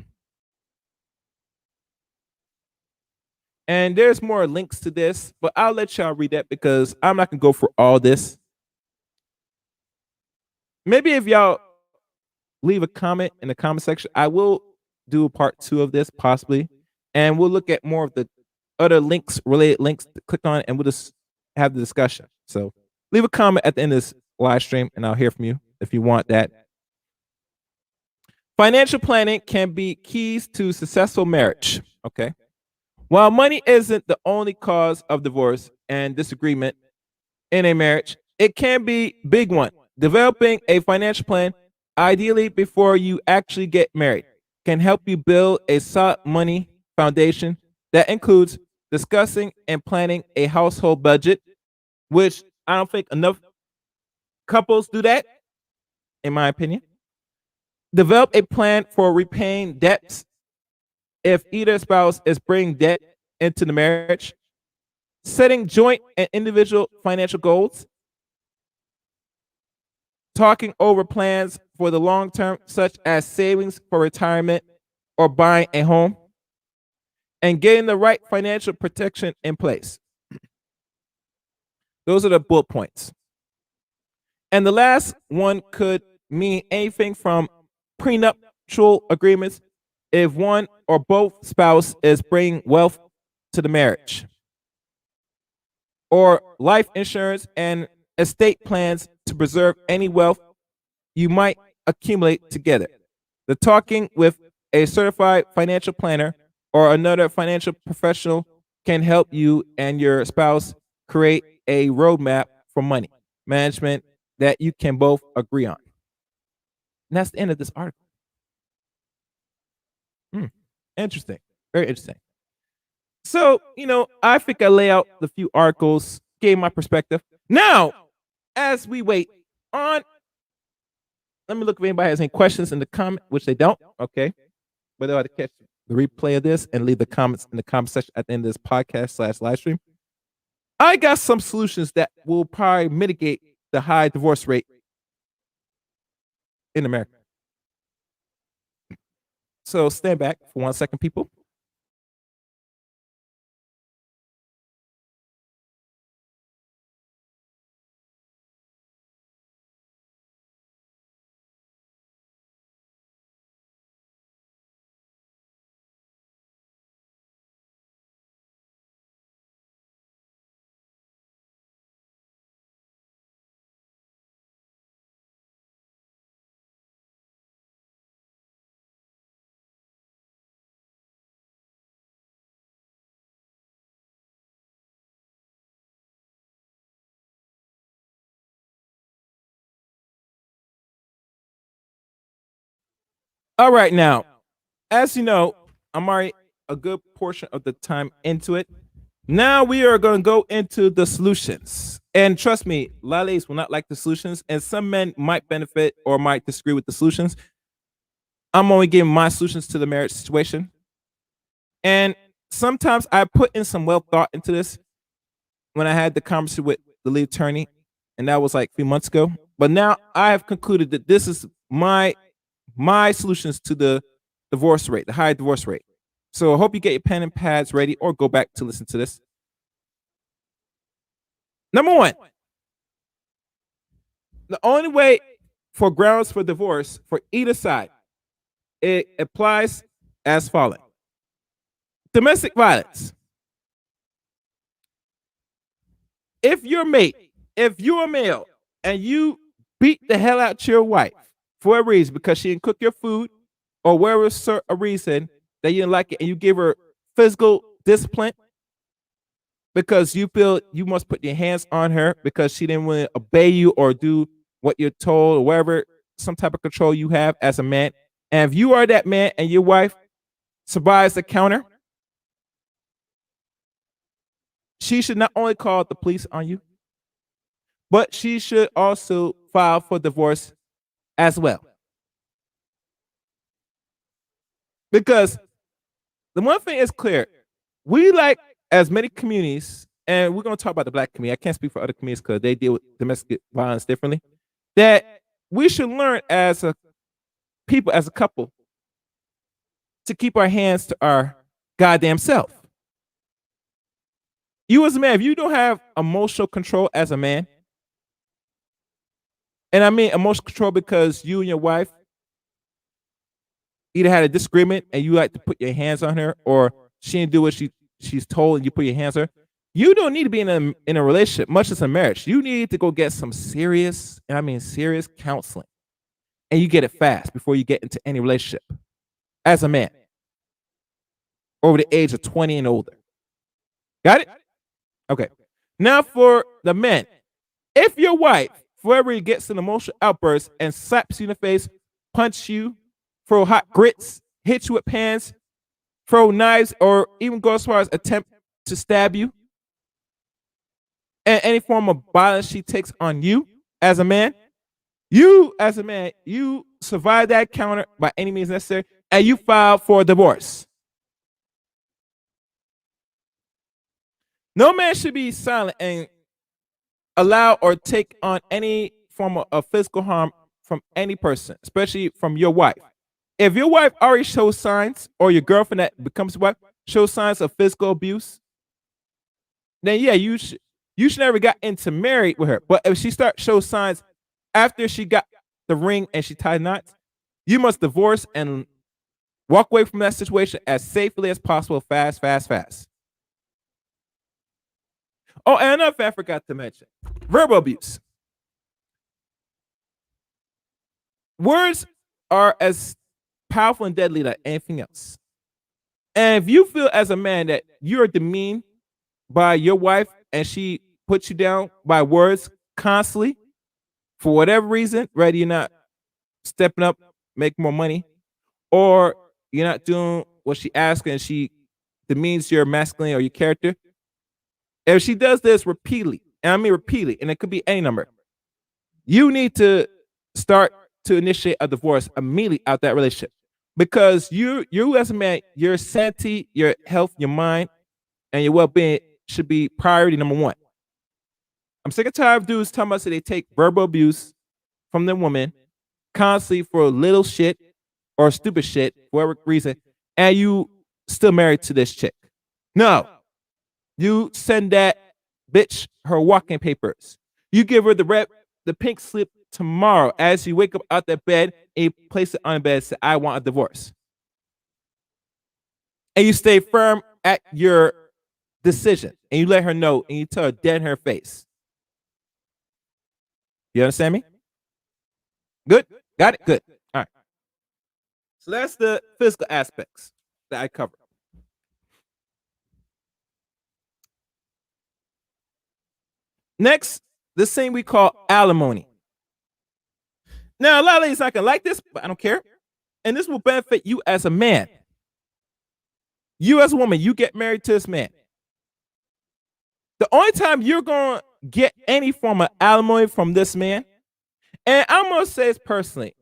And there's more links to this, but I'll let y'all read that because I'm not gonna go for all this. Maybe if y'all leave a comment in the comment section, I will do a part two of this possibly, and we'll look at more of the other links, related links to click on, and we'll just have the discussion. So leave a comment at the end of this live stream, and I'll hear from you if you want that. Financial planning can be keys to successful marriage. Okay. While money isn't the only cause of divorce and disagreement in a marriage, it can be big one. Developing a financial plan, ideally before you actually get married, can help you build a solid money foundation that includes discussing and planning a household budget, which I don't think enough couples do that, in my opinion. Develop a plan for repaying debts if either spouse is bringing debt into the marriage. Setting joint and individual financial goals. Talking over plans for the long term, such as savings for retirement or buying a home. And getting the right financial protection in place. Those are the bullet points. And the last one could mean anything from prenuptial agreements if one or both spouse is bringing wealth to the marriage, or life insurance and estate plans to preserve any wealth you might accumulate together. The talking with a certified financial planner or another financial professional can help you and your spouse create a roadmap for money management that you can both agree on. And that's the end of this article. Hmm. Interesting. Very interesting. So, I think I lay out the few articles, gave my perspective. Now, as we wait on, let me look if anybody has any questions in the comment, which they don't. Okay. But they'll have to catch the replay of this and leave the comments in the comment section at the end of this podcast/live stream. I got some solutions that will probably mitigate the high divorce rate in America. So stand back for 1 second, people. All right, now, as you know, I'm already a good portion of the time into it. Now we are going to go into the solutions. And trust me, a lot of ladies will not like the solutions, and some men might benefit or might disagree with the solutions. I'm only giving my solutions to the marriage situation. And sometimes I put in some well thought into this when I had the conversation with the lead attorney, and that was like a few months ago. But now I have concluded that this is my solutions to the divorce rate, the high divorce rate. So I hope you get your pen and pads ready or go back to listen to this. Number one, the only way for grounds for divorce for either side, it applies as following. Domestic violence. If you're a male and you beat the hell out your wife for a reason because she didn't cook your food or whatever a reason that you didn't like it, and you give her physical discipline because you feel you must put your hands on her because she didn't want to obey you or do what you're told or whatever, some type of control you have as a man. And if you are that man and your wife survives the counter, she should not only call the police on you, but she should also file for divorce as well. Because the one thing is clear, we like as many communities, and we're going to talk about the black community. I can't speak for other communities because they deal with domestic violence differently. That we should learn as a people, as a couple, to keep our hands to our goddamn self. You as a man, if you don't have emotional control as a man, and I mean emotional control because you and your wife either had a disagreement and you like to put your hands on her, or she didn't do what she's told and you put your hands on her. You don't need to be in a relationship, much as a marriage. You need to go get some serious, and I mean serious counseling. And you get it fast before you get into any relationship as a man over the age of 20 and older. Got it? Okay. Now for the men. If your wife, whoever gets an emotional outburst and slaps you in the face, punch you, throw hot grits, hit you with pans, throw knives, or even go as far as attempt to stab you, and any form of violence she takes on you as a man, you survive that counter by any means necessary, and you file for divorce. No man should be silent and allow or take on any form of physical harm from any person, especially from your wife. If your wife already shows signs, or your girlfriend that becomes wife shows signs of physical abuse, then yeah, you should never got into married with her. But if she shows signs after she got the ring and she tied knots, you must divorce and walk away from that situation as safely as possible, fast, fast, fast. Oh, and another thing I forgot to mention: verbal abuse. Words are as powerful and deadly like anything else. And if you feel as a man that you're demeaned by your wife and she puts you down by words constantly for whatever reason, whether you're not stepping up, make more money, or you're not doing what she asks and she demeans your masculinity or your character. If she does this repeatedly, and I mean repeatedly, and it could be any number, you need to start to initiate a divorce immediately out that relationship. Because you as a man, your sanity, your health, your mind, and your well-being should be priority number one. I'm sick and tired of dudes telling us that they take verbal abuse from their woman constantly for little shit or stupid shit for whatever reason, and you still married to this chick. No, you send that bitch her walking papers. You give her the pink slip tomorrow as you wake up out that bed and you place it on the bed and say, I want a divorce. And you stay firm at your decision and you let her know and you tell her dead in her face. You understand me? Good? Got it? Good. All right. So that's the physical aspects that I covered. Next, this thing we call alimony. Now, a lot of ladies not gonna like this, but I don't care. And this will benefit you as a man. You as a woman, you get married to this man. The only time you're gonna get any form of alimony from this man, and I'm gonna say this personally.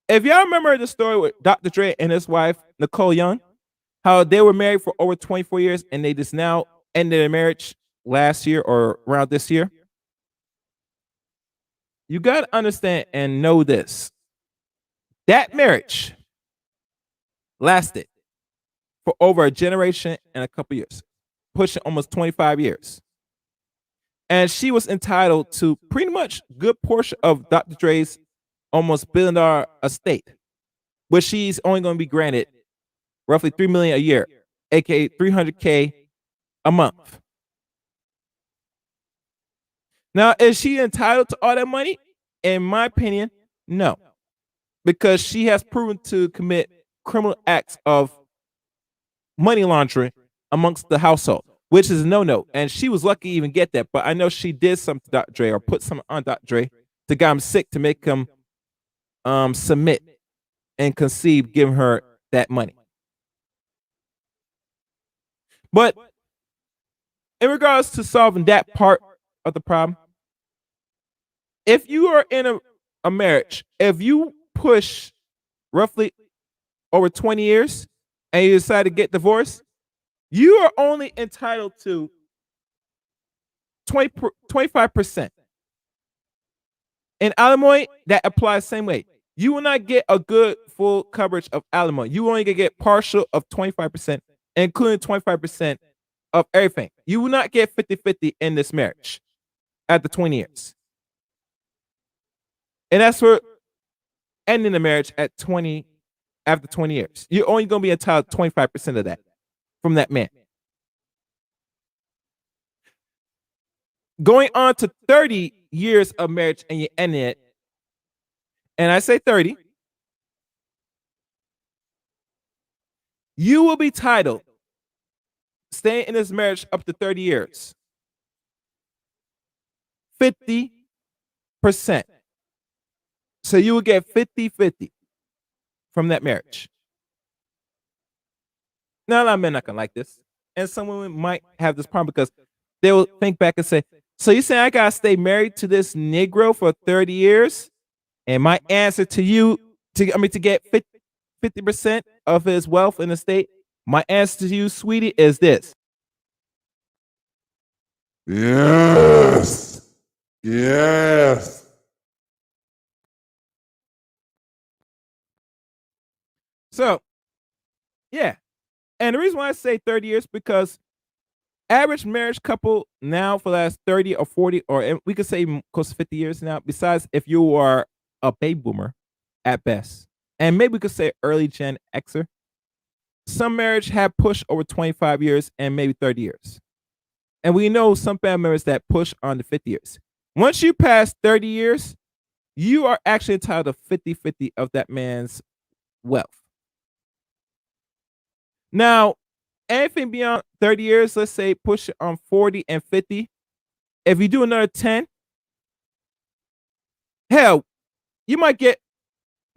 If y'all remember the story with Dr. Dre and his wife, Nicole Young, how they were married for over 24 years and they just now ended their marriage last year or around this year. You got to understand and know this. That marriage lasted for over a generation and a couple years, pushing almost 25 years. And she was entitled to pretty much a good portion of Dr. Dre's almost $1 billion estate, but she's only going to be granted roughly $3 million a year, aka $300K a month. Now, is she entitled to all that money? In my opinion, no, because she has proven to commit criminal acts of money laundering amongst the household, which is a no. And she was lucky to even get that. But I know she did something to Dr. Dre or put something on Dr. Dre to get him sick to make him submit and conceive, giving her that money. But in regards to solving that part of the problem, if you are in a marriage, if you push roughly over 20 years and you decide to get divorced, you are only entitled to 25%. In alimony, that applies the same way. You will not get a good full coverage of alimony. You only get partial of 25%, including 25% of everything. You will not get 50-50 in this marriage after 20 years. And that's for ending the marriage at 20 after 20 years. You're only going to be entitled to 25% of that from that man. Going on to 30 years of marriage and you end it, and I say 30, you will be titled staying in this marriage up to 30 years. 50%. So you will get 50-50 from that marriage. Now, a lot of men are not going to like this. And some women might have this problem because they will think back and say, so you saying I got to stay married to this Negro for 30 years? And my answer to you, to get 50% of his wealth in the state, my answer to you, sweetie, is this. Yes. Yes. So, yeah. And the reason why I say 30 years, because average marriage couple now for the last 30 or 40, or we could say close to 50 years now, besides if you are a baby boomer at best, and maybe we could say early Gen Xer, some marriage have pushed over 25 years and maybe 30 years. And we know some family members that push on the 50 years. Once you pass 30 years, you are actually entitled to 50-50 of that man's wealth. Now, anything beyond 30 years, let's say push it on 40 and 50. If you do another 10, hell, you might get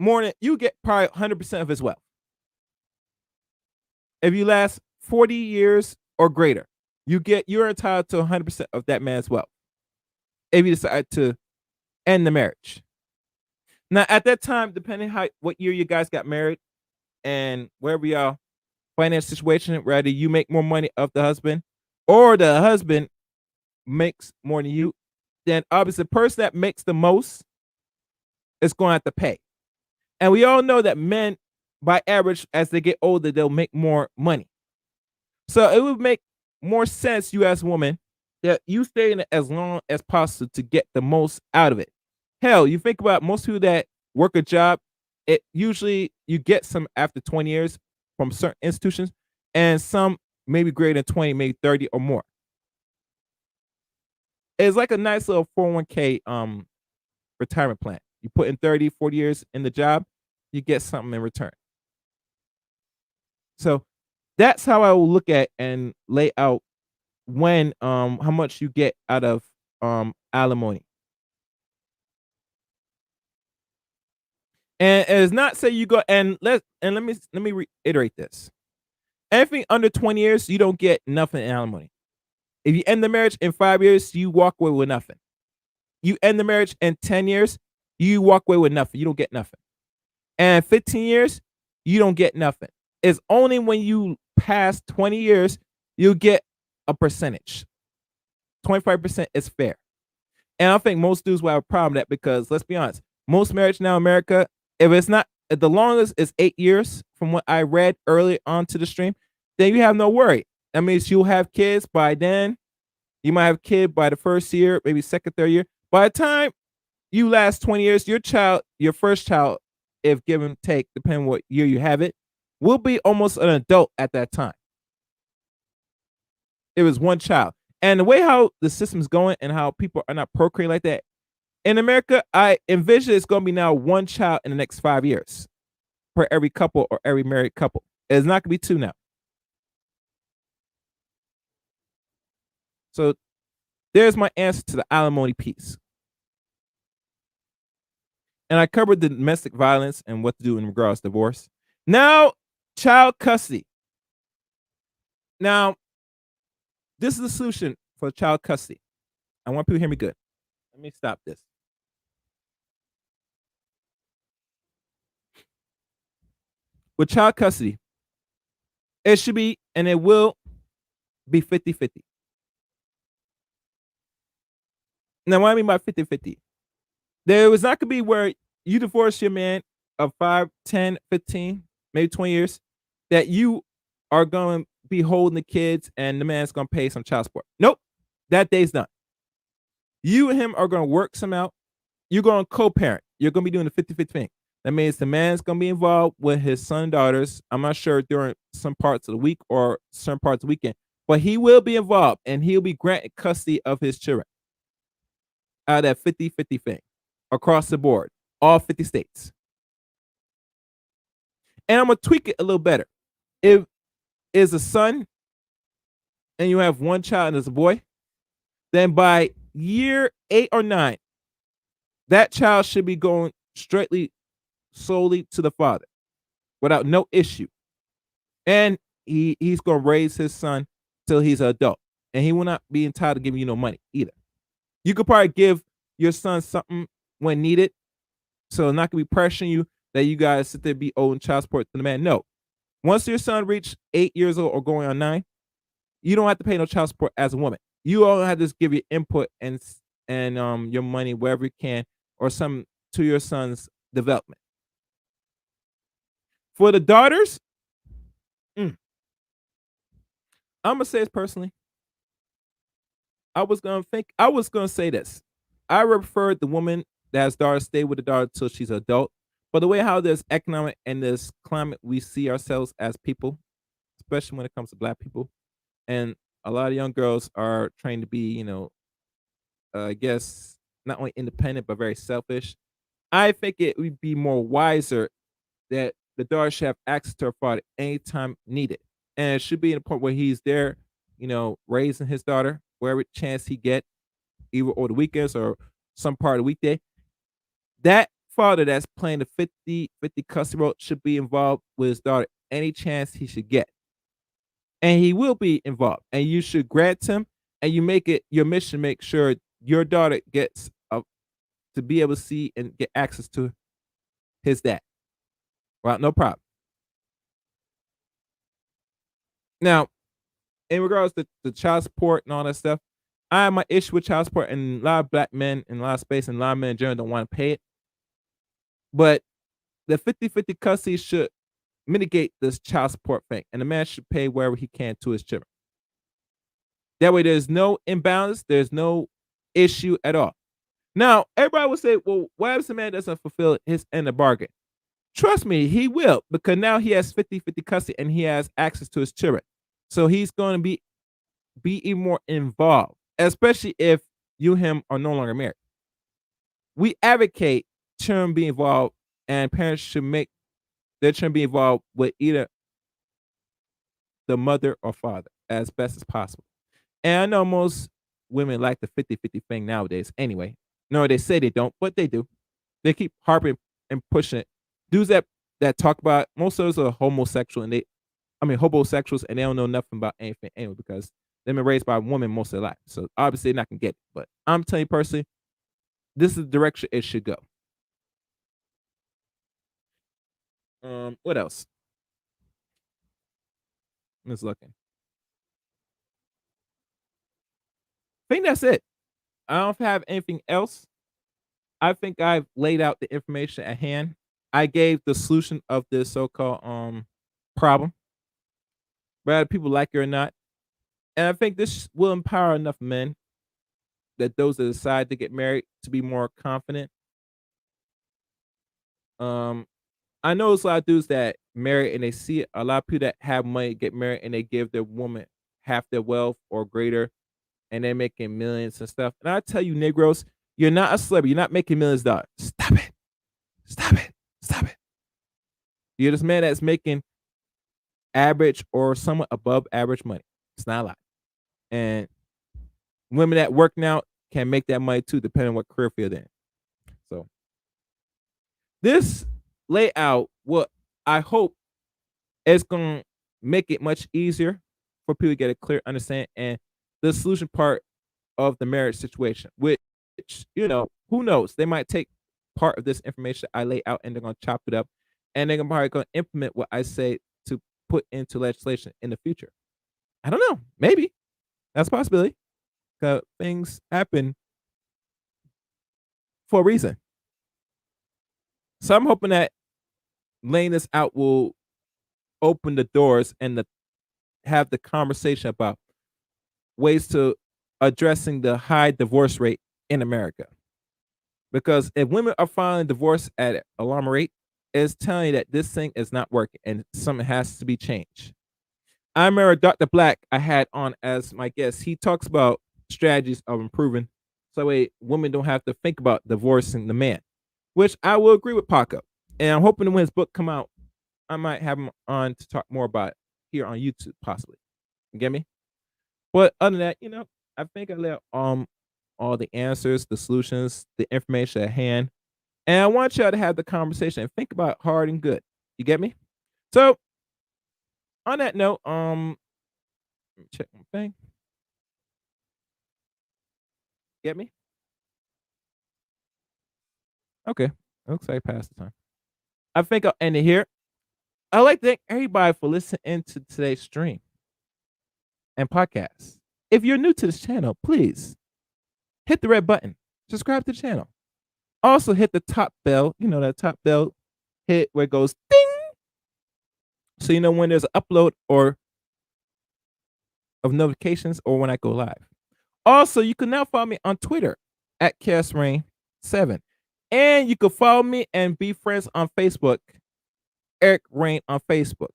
more than, you get probably 100% of his wealth. If you last 40 years or greater, you're entitled to 100% of that man's wealth. If you decide to end the marriage. Now, at that time, depending what year you guys got married and wherever y'all financial situation, whether you make more money of the husband or the husband makes more than you, then obviously the person that makes the most is going to have to pay. And we all know that men, by average, as they get older, they'll make more money. So it would make more sense, you as a woman, that you stay in it as long as possible to get the most out of it. Hell, you think about most people that work a job, it usually you get some after 20 years from certain institutions, and some maybe greater than 20, maybe 30 or more. It's like a nice little 401k retirement plan. You put in 30, 40 years in the job, you get something in return. So that's how I will look at and lay out when how much you get out of alimony. And it's not say you go and let me reiterate this. Anything under 20 years, you don't get nothing in alimony. If you end the marriage in 5 years, you walk away with nothing. You end the marriage in 10 years, you walk away with nothing. You don't get nothing. And 15 years, you don't get nothing. It's only when you pass 20 years, you get a percentage. 25% is fair. And I think most dudes will have a problem with that because let's be honest, most marriage now in America, if it's not, if the longest is 8 years from what I read early on to the stream, then you have no worry. That means you'll have kids by then. You might have a kid by the first year, maybe second, third year. By the time you last 20 years, your first child, if give and take, depending on what year you have it, will be almost an adult at that time. It was one child. And the way how the system's going and how people are not procreating like that, In America, I envision it's gonna be now one child in the next 5 years for every couple or every married couple. It's not gonna be two now. So there's my answer to the alimony piece. And I covered the domestic violence and what to do in regards to divorce. Now, child custody. Now, this is the solution for child custody. I want people to hear me good. Let me stop this. With child custody, it should be and it will be 50-50. Now, what I mean by 50-50, there was not going to be where you divorce your man of 5, 10, 15, maybe 20 years, that you are going to be holding the kids and the man's going to pay some child support. Nope. That day's done. You and him are going to work some out. You're going to co-parent. You're going to be doing the 50-50 thing. That means the man's going to be involved with his son and daughters. I'm not sure during some parts of the week or certain parts of the weekend, but he will be involved and he'll be granted custody of his children out of that 50-50 thing across the board, all 50 states. And I'm going to tweak it a little better. If it's a son and you have one child and it's a boy, then by year 8 or 9, that child should be going straightly solely to the father without no issue. And he's going to raise his son till he's an adult. And he will not be entitled to giving you no money either. You could probably give your son something when needed. So not going to be pressuring you that you guys sit there be owing child support to the man. No. Once your son reached 8 years old or going on 9, you don't have to pay no child support as a woman. You all have to just give your input and your money wherever you can or some to your son's development. For the daughters, I'm gonna say this personally. I was gonna say this. I prefer the woman that has daughters stay with the daughter till she's an adult. But the way how this economic and this climate we see ourselves as people, especially when it comes to black people, and a lot of young girls are trained to be, I guess not only independent but very selfish. I think it would be more wiser that the daughter should have access to her father anytime needed. And it should be in a point where he's there, raising his daughter wherever chance he get, either over the weekends or some part of the weekday. That father that's playing the 50-50 custody role should be involved with his daughter any chance he should get. And he will be involved. And you should grant him and you make it your mission, make sure your daughter gets to be able to see and get access to his dad. Well, no problem. Now, in regards to the child support and all that stuff, I have my issue with child support, and a lot of black men in a lot of space and a lot of men in general don't want to pay it. But the 50-50 custody should mitigate this child support thing, and the man should pay wherever he can to his children. That way, there's no imbalance, there's no issue at all. Now, everybody will say, well, what if the man doesn't fulfill his end of the bargain? Trust me, he will, because now he has 50-50 custody and he has access to his children. So he's going to be even more involved, especially if you and him are no longer married. We advocate children be involved, and parents should make their children be involved with either the mother or father as best as possible. And I know most women like the 50-50 thing nowadays anyway. No, they say they don't, but they do. They keep harping and pushing it. Dudes that talk about, most of those are homosexual and homosexuals, and they don't know nothing about anything anyway because they've been raised by a woman most of their life. So obviously they're not gonna get it. But I'm telling you personally, this is the direction it should go. What else? I'm just looking. I think that's it. I don't have anything else. I think I've laid out the information at hand. I gave the solution of this so-called problem, whether people like it or not. And I think this will empower enough men that those that decide to get married to be more confident. Um, I know there's a lot of dudes that marry and they see it. A lot of people that have money get married and they give their woman half their wealth or greater, and they're making millions and stuff. And I tell you, Negroes, You're not a celebrity. You're not making millions of dollars. Stop it. Stop it. Stop it. You're this man that's making average or somewhat above average money. It's not a lot. And women that work now can make that money too, depending on what career field they're in. So this layout, what I hope is going to make it much easier for people to get a clear understanding and the solution part of the marriage situation, which, who knows? They might take part of this information I lay out and they're going to chop it up and they're probably going to implement what I say to put into legislation in the future. I don't know. Maybe that's a possibility. Because things happen for a reason. So I'm hoping that laying this out will open the doors and have the conversation about ways to addressing the high divorce rate in America. Because if women are filing divorce at an alarming rate, it's telling you that this thing is not working and something has to be changed. I remember Dr. Black I had on as my guest. He talks about strategies of improving so that way women don't have to think about divorcing the man, which I will agree with Paco. And I'm hoping that when his book come out, I might have him on to talk more about it here on YouTube, possibly. You get me? But other than that, I think I let all the answers, the solutions, the information at hand. And I want y'all to have the conversation and think about it hard and good. You get me? So on that note, let me check my thing. Get me? Okay. Looks like I passed the time. I think I'll end it here. I'd like to thank everybody for listening to today's stream and podcast. If you're new to this channel, please hit the red button. Subscribe to the channel. Also hit the top bell. You know that top bell. Hit where it goes ding. So you know when there's an upload or of notifications or when I go live. Also, you can now follow me on Twitter at ChaosRain7. And you can follow me and be friends on Facebook, Eric Rain on Facebook.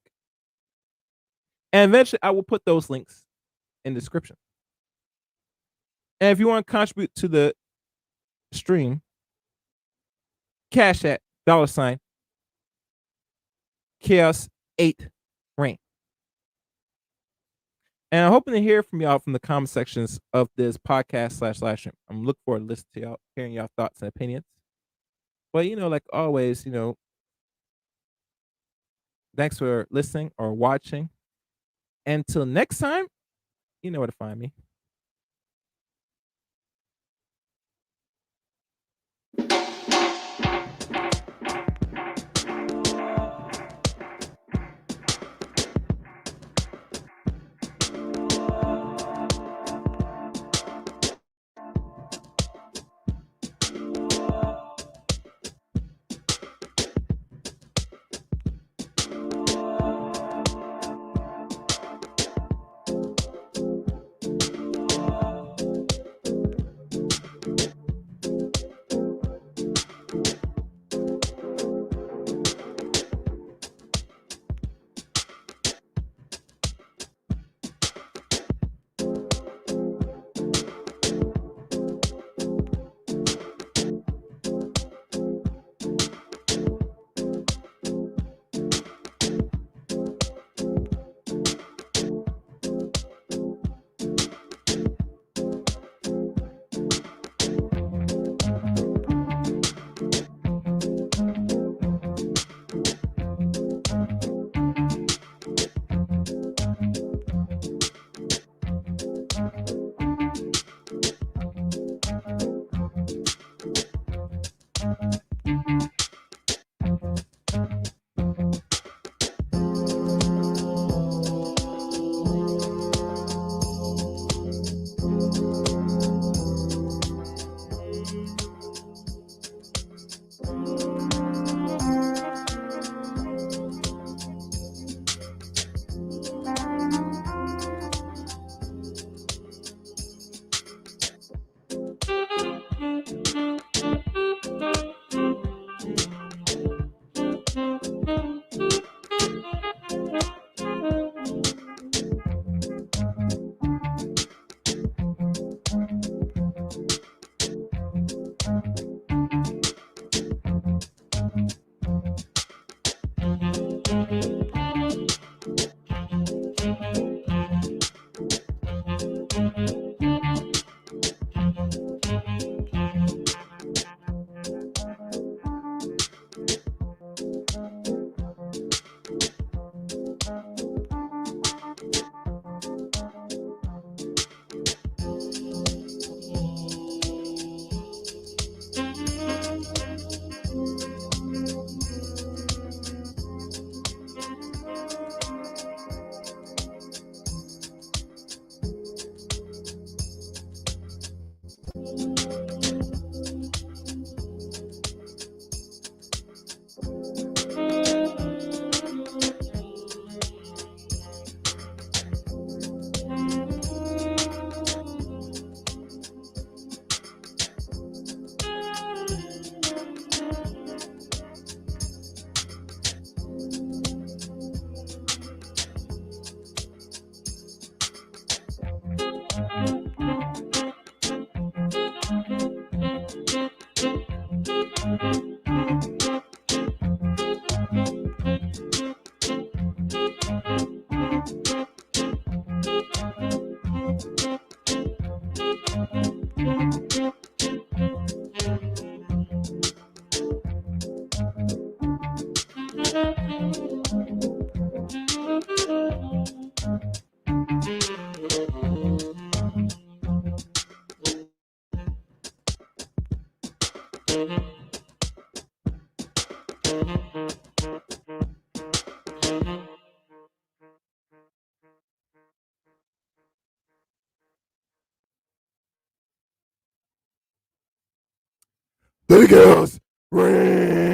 And eventually I will put those links in the description. And if you want to contribute to the stream, cash at $ chaos 8 rain. And I'm hoping to hear from y'all from the comment sections of this podcast / live stream. I'm looking forward to listening to y'all, hearing y'all thoughts and opinions. But like always, thanks for listening or watching. Until next time, you know where to find me. The chaos reigns.